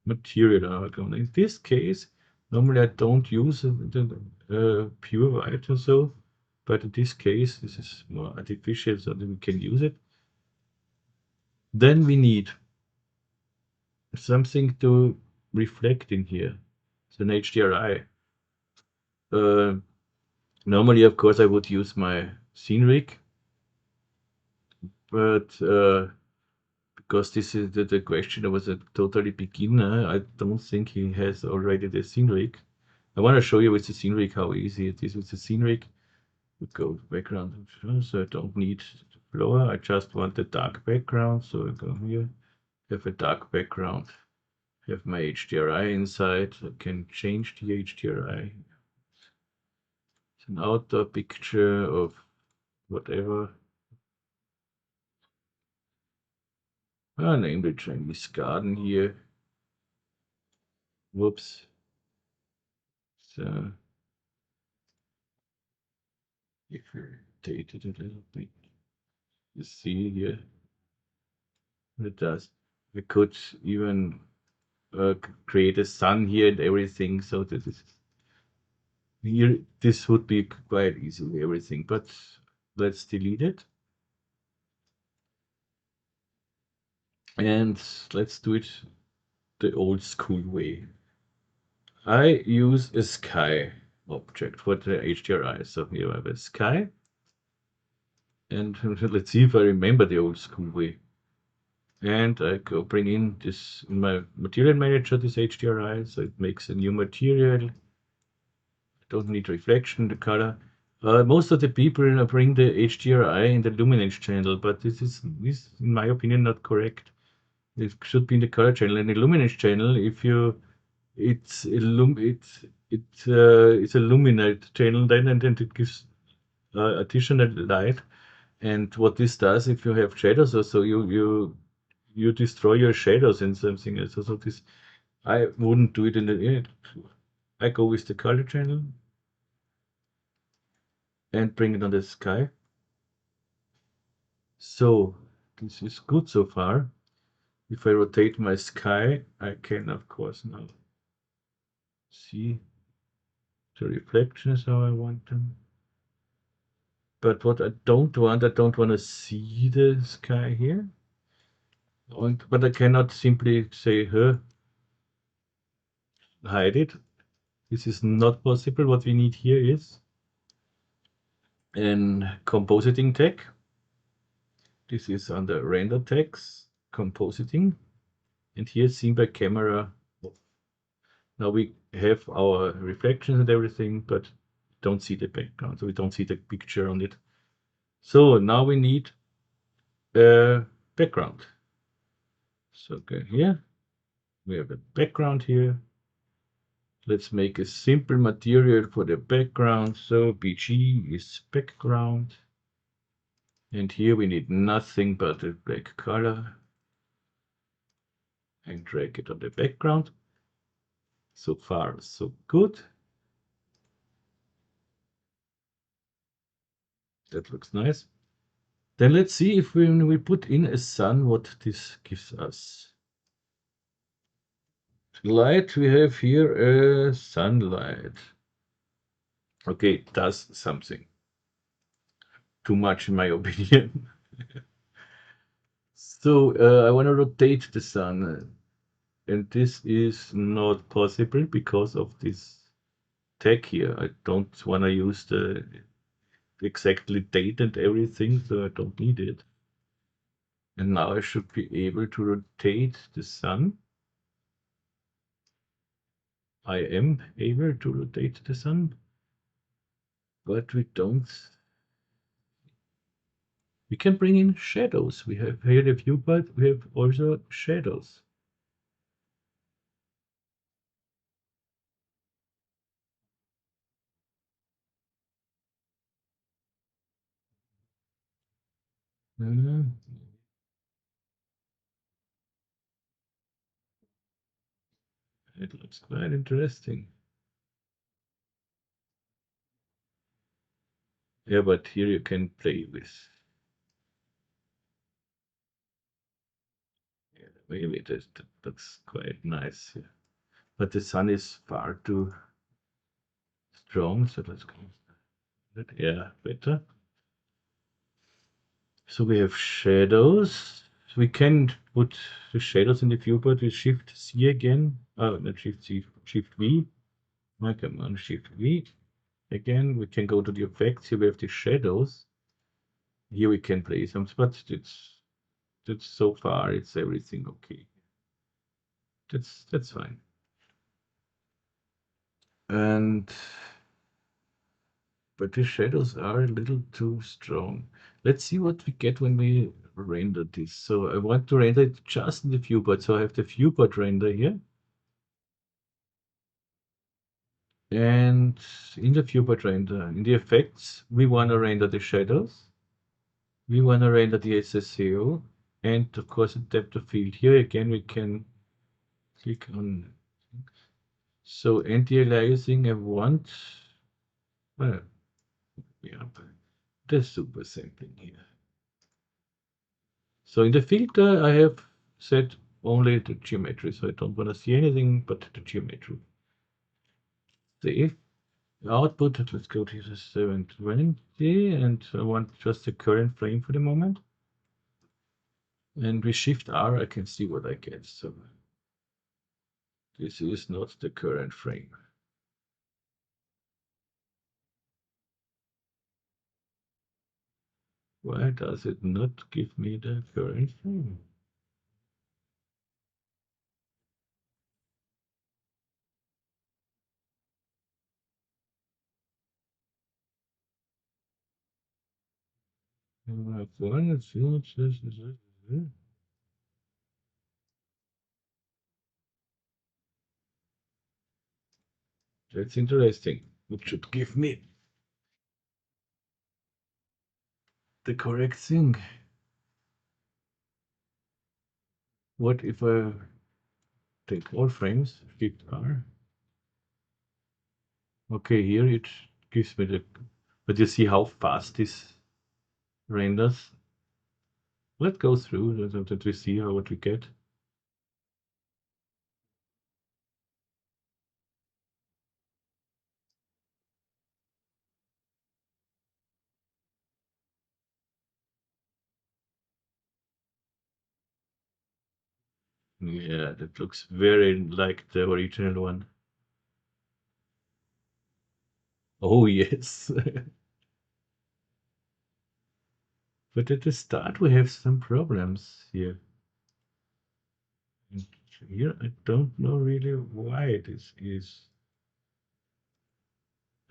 material on our cloner. In this case, normally I don't use the pure white or so, but in this case, this is more artificial, so that we can use it. Then we need something to reflect in here. It's an HDRI. Normally, of course, I would use my Scene Rig, but because this is the question, I was a totally beginner. I don't think he has already the Scene Rig. I want to show you with the Scene Rig how easy it is with the Scene Rig. We go background, so I don't need the floor. I just want the dark background. So I go here, have a dark background, have my HDRI inside. I can change the HDRI. It's an outdoor picture of whatever. I named it Chinese garden here. Whoops. So if you rotate it a little bit, you see here what it does. We could even create a sun here and everything. So this is here. This would be quite easily everything, but let's delete it. And let's do it the old school way. I use a sky object for the HDRI. So here I have a sky. And let's see if I remember the old school way. And I go bring in this in my material manager, this HDRI. So it makes a new material. I don't need reflection, the color. Most of the people bring the HDRI in the luminance channel, but this is in my opinion, not correct. It should be in the color channel. And the luminance channel, if you it's it's illuminate channel then, and then it gives additional light. And what this does, if you have shadows also, you destroy your shadows and something else. So this, I wouldn't do it in the. I go with the color channel and bring it on the sky. So this is good so far. If I rotate my sky, I can of course now see the reflections how I want them. But what I don't want to see the sky here. But I cannot simply say, hide it. This is not possible. What we need here is an compositing tag. This is under render tags, compositing. And here seen by camera. Now we have our reflections and everything, but don't see the background. So we don't see the picture on it. So now we need a background. So go here. We have a background here. Let's make a simple material for the background. So BG is background. And here we need nothing but a black color. And drag it on the background. So far, so good. That looks nice. Then let's see if when we put in a sun, what this gives us. Light, we have here a sunlight. Okay, it does something. Too much in my opinion. So I want to rotate the sun, and this is not possible because of this tag here. I don't want to use the exactly date and everything, so I don't need it. And now I should be able to rotate the sun. I am able to rotate the sun, but we don't. We can bring in shadows. We have here the viewport, we have also shadows. Mm, it looks quite interesting. Yeah, but here you can play with. Yeah, maybe that looks quite nice. Yeah. But the sun is far too strong, so let's go. Yeah, better. So we have shadows. We can put the shadows in the viewport with Shift C again. Oh, not Shift C, Shift V. Oh, come on, Shift V. Again, we can go to the effects. Here we have the shadows. Here we can play some, but that's so far it's everything okay. That's fine. And but the shadows are a little too strong. Let's see what we get when we render this. So I want to render it just in the viewport. So I have the viewport render here. And in the viewport render, in the effects, we want to render the shadows. We want to render the SSCO. And of course, the depth of field. Here again, we can click on. So anti-aliasing, I want. Well, yeah, the super sampling here. So in the filter, I have set only the geometry, so I don't want to see anything but the geometry. The output, let's go to the 720, and I want just the current frame for the moment. And with Shift R, I can see what I get. So this is not the current frame. Why does it not give me the current frame? That's interesting. It should give me the correct thing. What if I take all frames, Shift R? Okay, here it gives me the, but you see how fast this renders. Let's go through so that we see how what we get. Yeah, that looks very like the original one. Oh yes. But at the start we have some problems here. And here I don't know really why this is.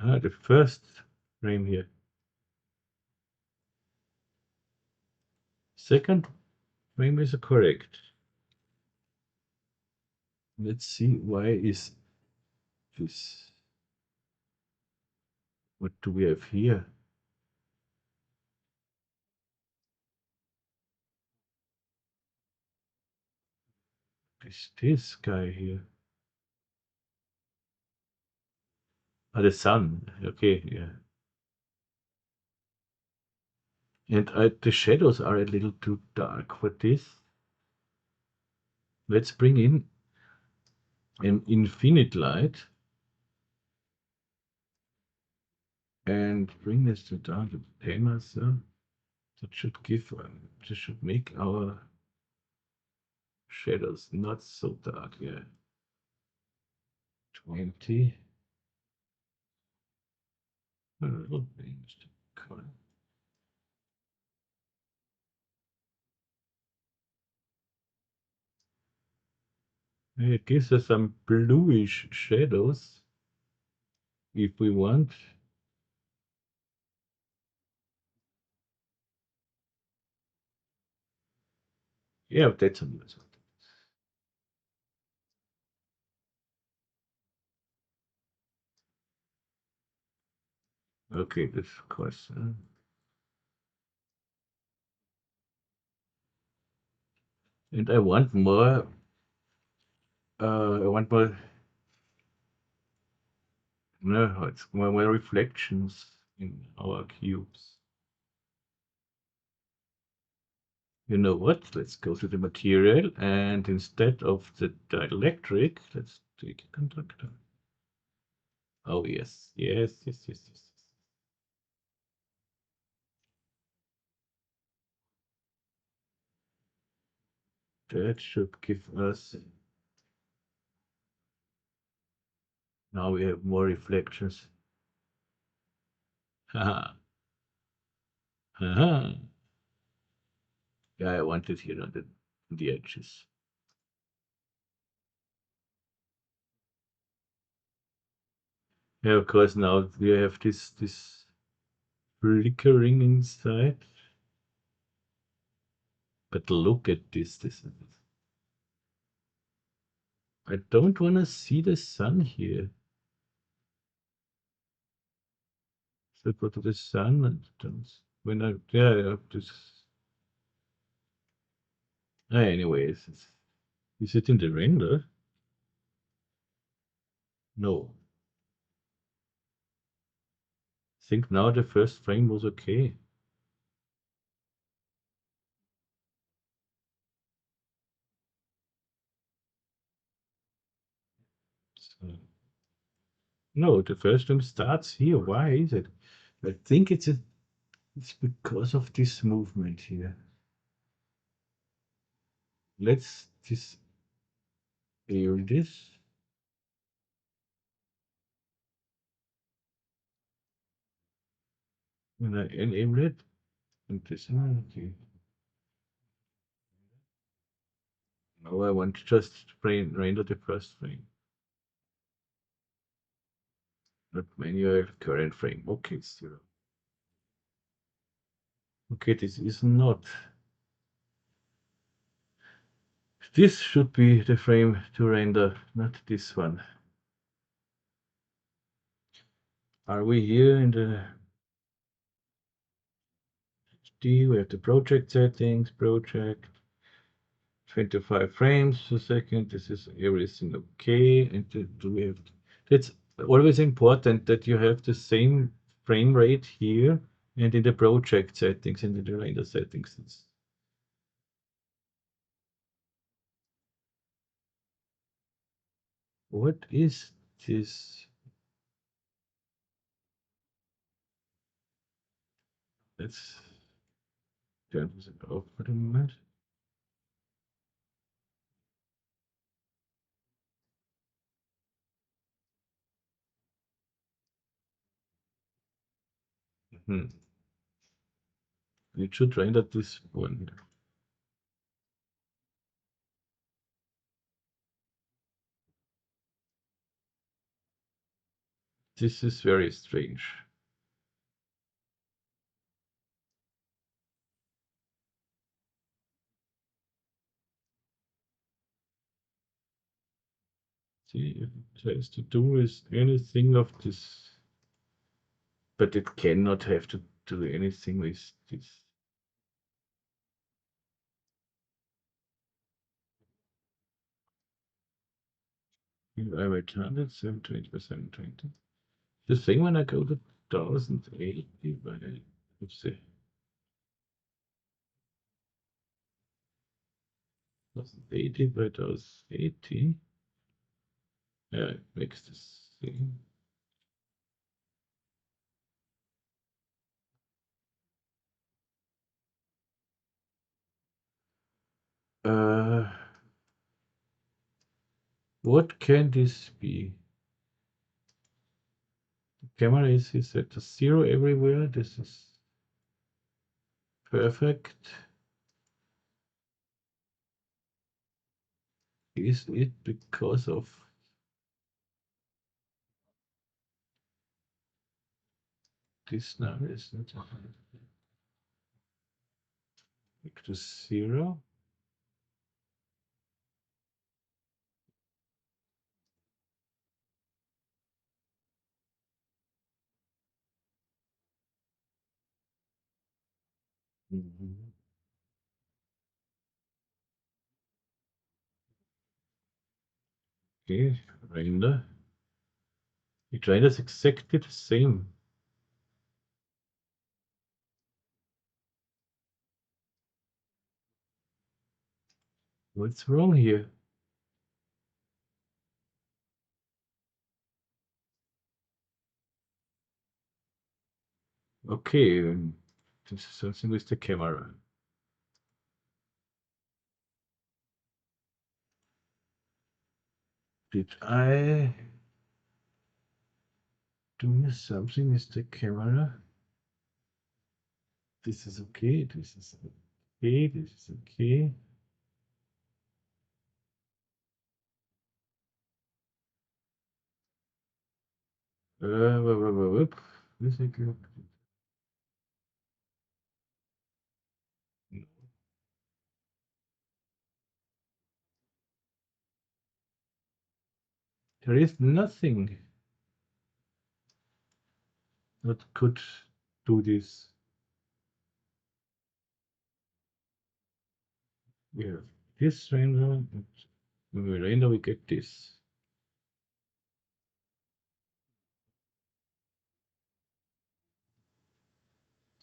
Ah, the first frame here. Second frame is correct. Let's see why is this. What do we have here? This guy here. Ah, the sun. Okay, yeah. And the shadows are a little too dark for this. Let's bring in an infinite light and bring this to down to 10 or so. That should give, this should make our shadows not so dark. Yeah, 20. A little changed color. It gives us some bluish shadows if we want. Yeah, that's amazing. Okay, this of course. And I want more. I want more. No, it's more reflections in our cubes. You know what? Let's go to the material, and instead of the dielectric, let's take a conductor. Oh yes, yes, yes, yes, yes. That should give us. Now we have more reflections. Haha. Haha. Yeah, I want it here on the edges. Yeah, of course. Now we have this flickering inside. But look at this. I don't want to see the sun here. So go to the sun and when I yeah this. Anyways, is it in the render? No. I think now the first frame was okay. So, no, the first frame starts here. Why is it? I think it's because of this movement here. Let's disable this. When I enable it, and this one, okay. Now I want to just render the first frame. Not manual current frame. Okay, 0. Okay, this is not. This should be the frame to render, not this one. Are we here in the D? We have the project settings, project 25 frames per second. This is everything okay. And do we have? It's always important that you have the same frame rate here and in the project settings and in the render settings. What is this? Let's turn this off for the moment. It should render this one. This is very strange. See if it tries to do is anything of this, but it cannot have to do anything with this. I returned it 720 by 720. The thing when I go to 1080 by, let's see, 1080 by 1080, yeah, it makes this thing. What can this be? The camera is set to 0 everywhere. This is perfect. Is it because of this now? Is it back to 0? Mhm. Okay, render. It renders exactly the same. What's wrong here? Okay, this is something with the camera. Did I do something with the camera? This is okay, this is okay, this is okay. Whoop. There is nothing that could do this. We have this render, and when we render, we get this.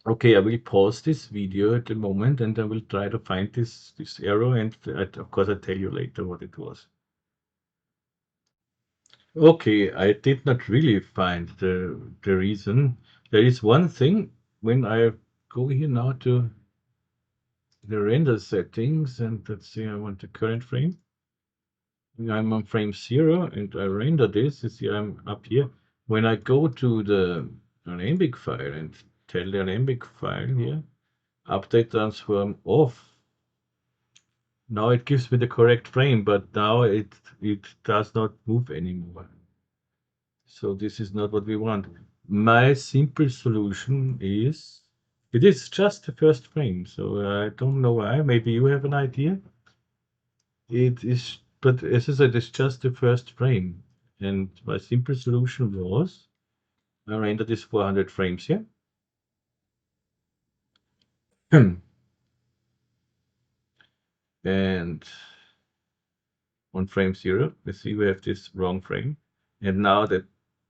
Okay, I will pause this video at the moment and I will try to find this error, and of course I'll tell you later what it was. Okay, I did not really find the reason. There is one thing when I go here now to the render settings, and let's say I want the current frame. I'm on frame 0 and I render this. You see I'm up here. When I go to the Alembic file and tell the Alembic file here, update transform off. Now it gives me the correct frame, but now it does not move anymore. So this is not what we want. My simple solution is, it is just the first frame, so I don't know why. Maybe you have an idea. It is, but as I said, it's just the first frame. And my simple solution was I render this 400 frames here. And on frame 0, let's see, we have this wrong frame. And now the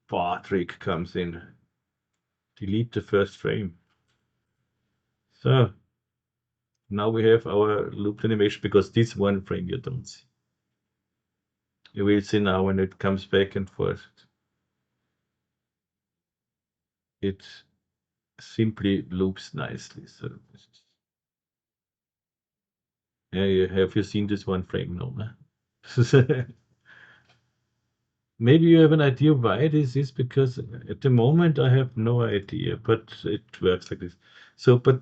bar trick comes in. Delete the first frame. So now we have our looped animation, because this one frame you don't see. You will see now when it comes back and forth. It simply loops nicely. So yeah, have you seen this one frame? No, huh? Maybe you have an idea why this is, because at the moment I have no idea, but it works like this. So, but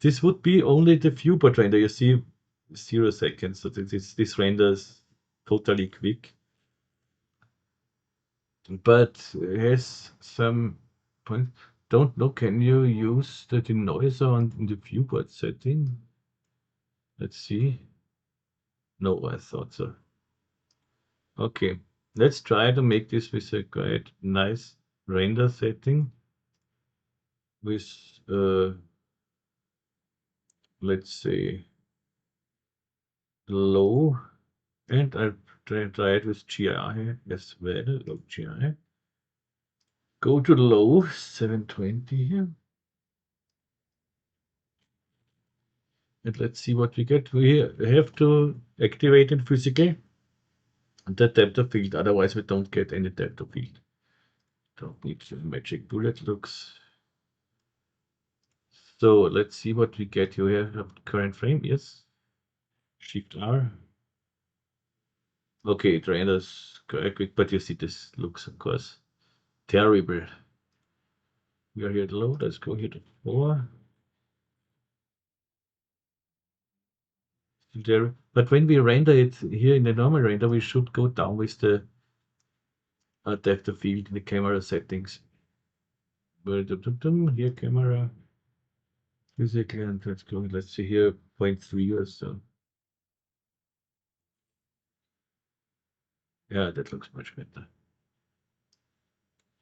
this would be only the viewport render. You see 0 seconds. So this renders totally quick. But has some point. Don't know, can you use the denoiser in the viewport setting? Let's see. No, I thought so. Okay, let's try to make this with a quite nice render setting with, let's say, low, and I'll try it with GI as well. GI. Go to low, 720 here. And let's see what we get. We have to activate it physically, the depth of field, otherwise we don't get any depth of field. Don't need the magic bullet looks. So let's see what we get. You have current frame, yes. Shift R. Okay, it renders quite quick, but you see this looks, of course, terrible. We are here at low. Let's go here to 4. There, but when we render it here in the normal render, we should go down with the depth of field in the camera settings. Here, camera, physical, and let's go. Let's see here, 0.3 or so. Yeah, that looks much better.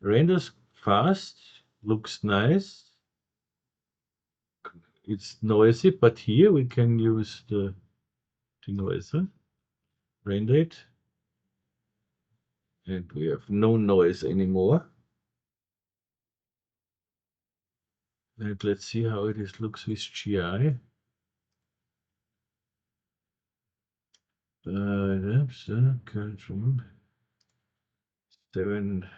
Renders fast, looks nice. It's noisy, but here we can use the denoiser. Render it. And we have no noise anymore. And let's see how it is looks with GI. That's from 7.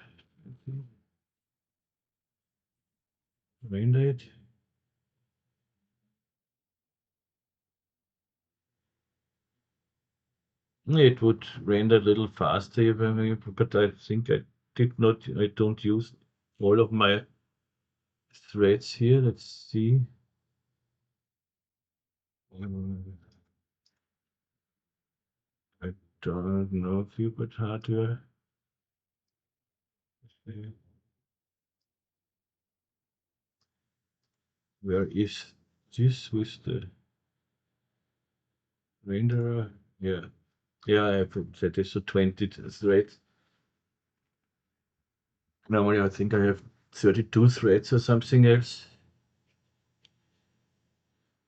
Render it. It would render a little faster, but I think I don't use all of my threads here. Let's see. I don't know if you put hardware. Where is this with the renderer? Yeah, I have set this to 20 threads. Normally I think I have 32 threads or something else.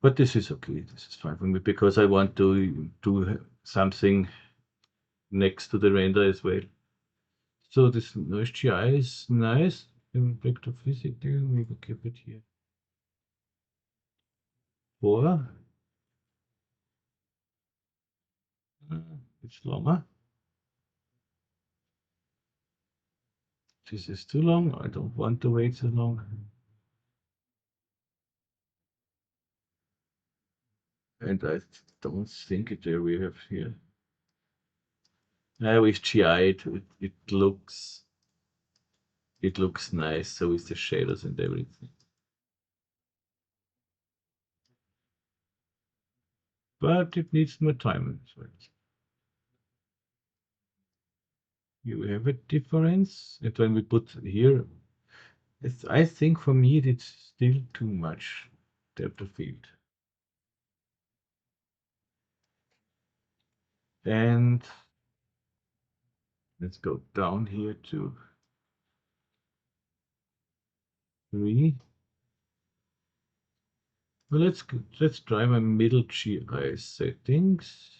But this is okay, this is fine for me, because I want to do something next to the render as well. So this noise GI is nice. Back to physical, we will keep it here. 4. It's longer. This is too long. I don't want to wait so long. And I don't think it there we have here. With GI it looks nice. So with the shadows and everything. But it needs more time. You have a difference. And when we put here, I think for me it's still too much depth of field. And let's go down here to 3. Well, let's try my middle GI settings.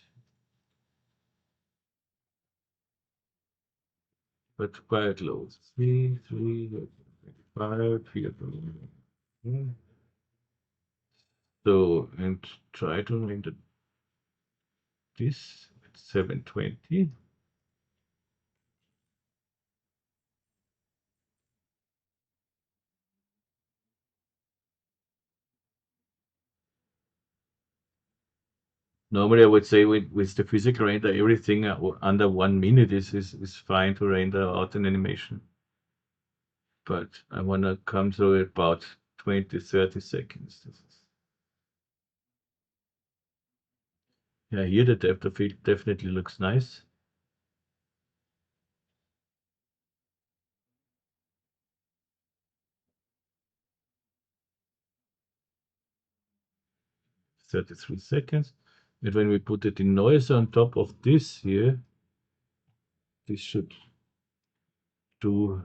But quite low. 3, 3, 5, 4. So, and try to render this at 720. Normally, I would say with the physical render, everything under 1 minute is fine to render out an animation. But I want to come through about 20, 30 seconds. Yeah, here the depth of field definitely looks nice. .33 seconds. And when we put it in noise on top of this here, this should do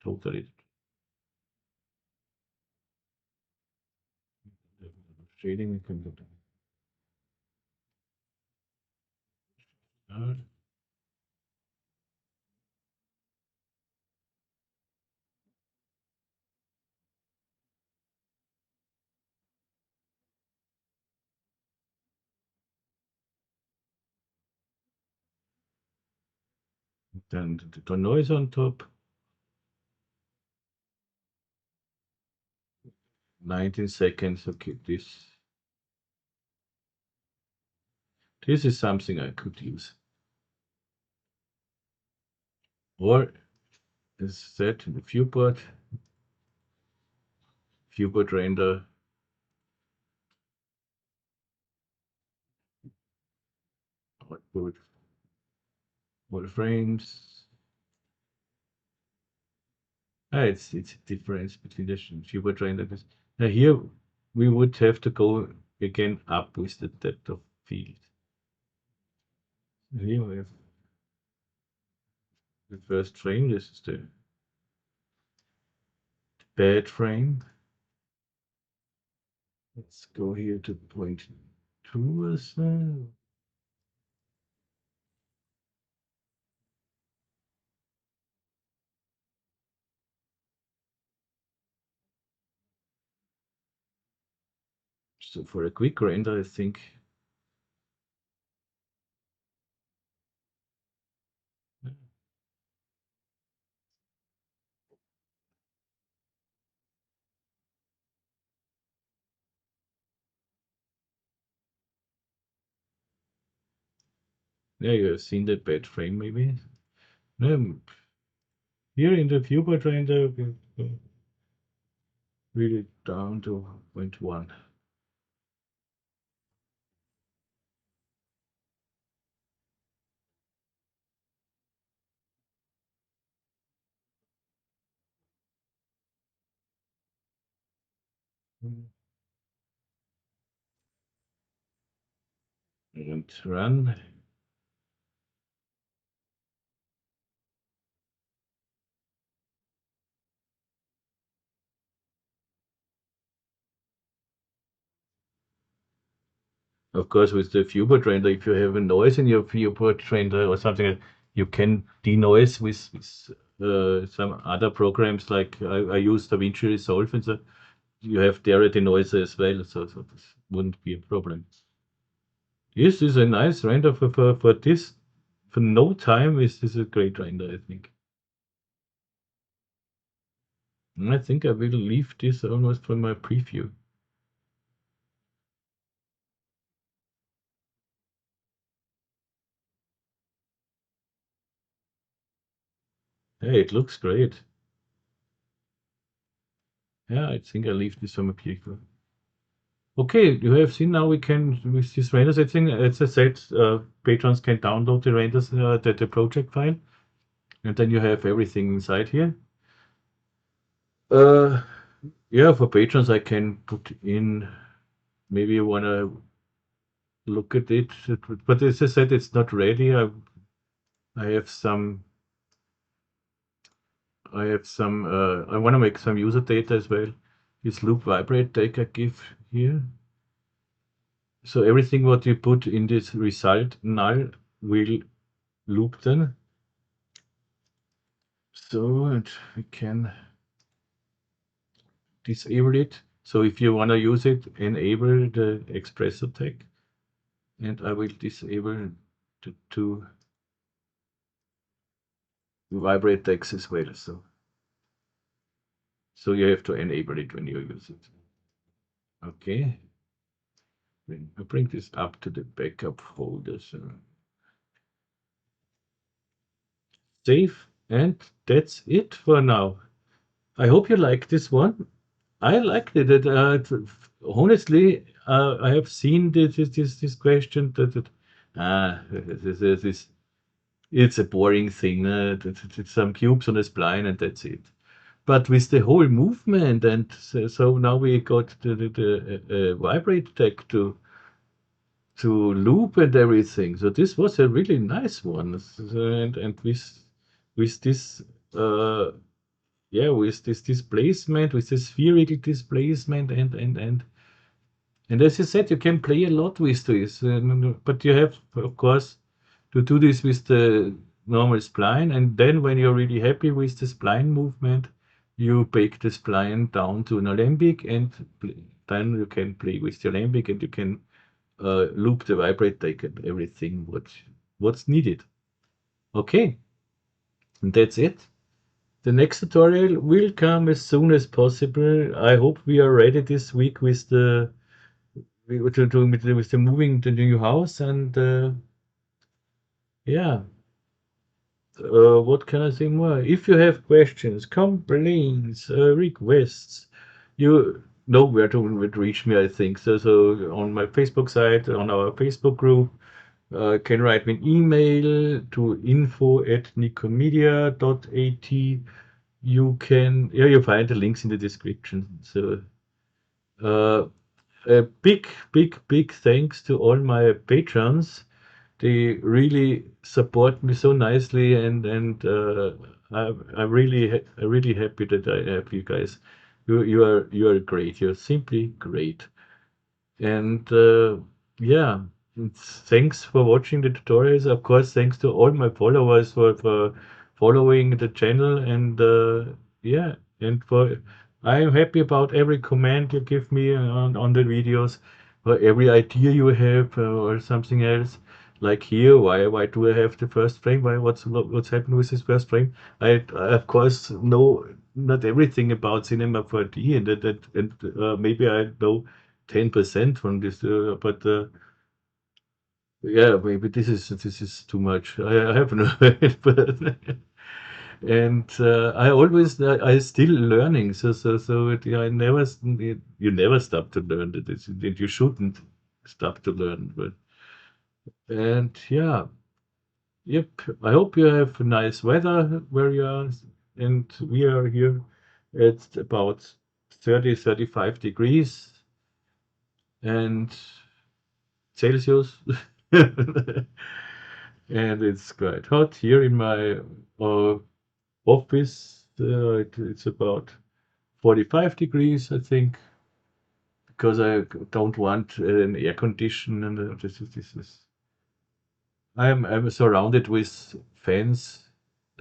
totally shading. We can do that. Then the noise on top. 19 seconds. Okay, this is something I could use. Or as said in the viewport render. Output all frames. It's a difference between the viewport render. Now here we would have to go again up with the depth of field. Here we have the first frame. This is the bad frame. Let's go here to 0.2 or so. So for a quick render, I think yeah, you have seen the bad frame maybe. Here in the viewport render, we go really down to 0.1. And run. Of course, with the viewport render, if you have a noise in your viewport render or something, you can denoise with some other programs like I use DaVinci Resolve, and so you have there a denoiser as well, so this wouldn't be a problem. This is a nice render for this. For no time, this is a great render, I think. And I think I will leave this almost for my preview. Hey, it looks great. Yeah, I think I leave this for my preview. Okay, you have seen now we can, with this render setting, as I said, patrons can download the renders, the project file, and then you have everything inside here. Yeah, for patrons, I can put in, maybe you want to look at it, but as I said, it's not ready. I have some I have some, I want to make some user data as well. This loop vibrate tag I give here. So everything what you put in this result null will loop then. So, and we can disable it. So if you want to use it, enable the expressor tag. And I will disable the two vibrate tags as well. So you have to enable it when you use it. Okay. I bring this up to the backup folder. So save, and that's it for now. I hope you like this one. I liked it. Honestly, I have seen this question this it's a boring thing. It's some cubes on a spline and that's it. But with the whole movement, and so now we got the vibrate tag to loop and everything. So this was a really nice one. And with this with this displacement, with the spherical displacement, and as you said, you can play a lot with this, but you have, of course, to do this with the normal spline, and then when you're really happy with the spline movement, you bake the spline down to an alembic, and then you can play with the alembic, and you can loop the vibrate tag and everything what's needed. Okay, and that's it. The next tutorial will come as soon as possible. I hope we are ready this week with the with the moving the new house, and yeah. What can I say more? If you have questions, complaints, requests, you know where to reach me, I think. So on my Facebook site, on our Facebook group, can write me an email to info@nikomedia.at. You can, yeah, you find the links in the description. So uh, a big thanks to all my patrons. They really support me so nicely, and I'm really happy that I have you guys. You are great. You're simply great. And yeah, thanks for watching the tutorials. Of course, thanks to all my followers for following the channel, and yeah, and for I'm happy about every comment you give me on the videos, or every idea you have, or something else. Like here, why do I have the first frame? What's happening with this first frame? I of course know not everything about Cinema 4D, and maybe I know 10% from this, but yeah, maybe this is too much. I have no but and I still learning. I never you never stop to learn. That you shouldn't stop to learn. But and yeah, yep. I hope you have nice weather where you are, and we are here. It's about 35 degrees and Celsius. And it's quite hot here in my office. It's about 45 degrees, I think, because I don't want an air condition. And this is. I'm surrounded with fans,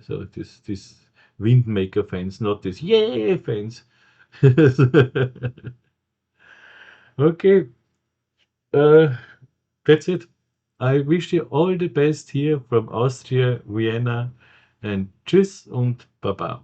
so this windmaker fans, not this yay fans. Okay, uh, that's it. I wish you all the best here from Austria, Vienna, and tschüss und baba.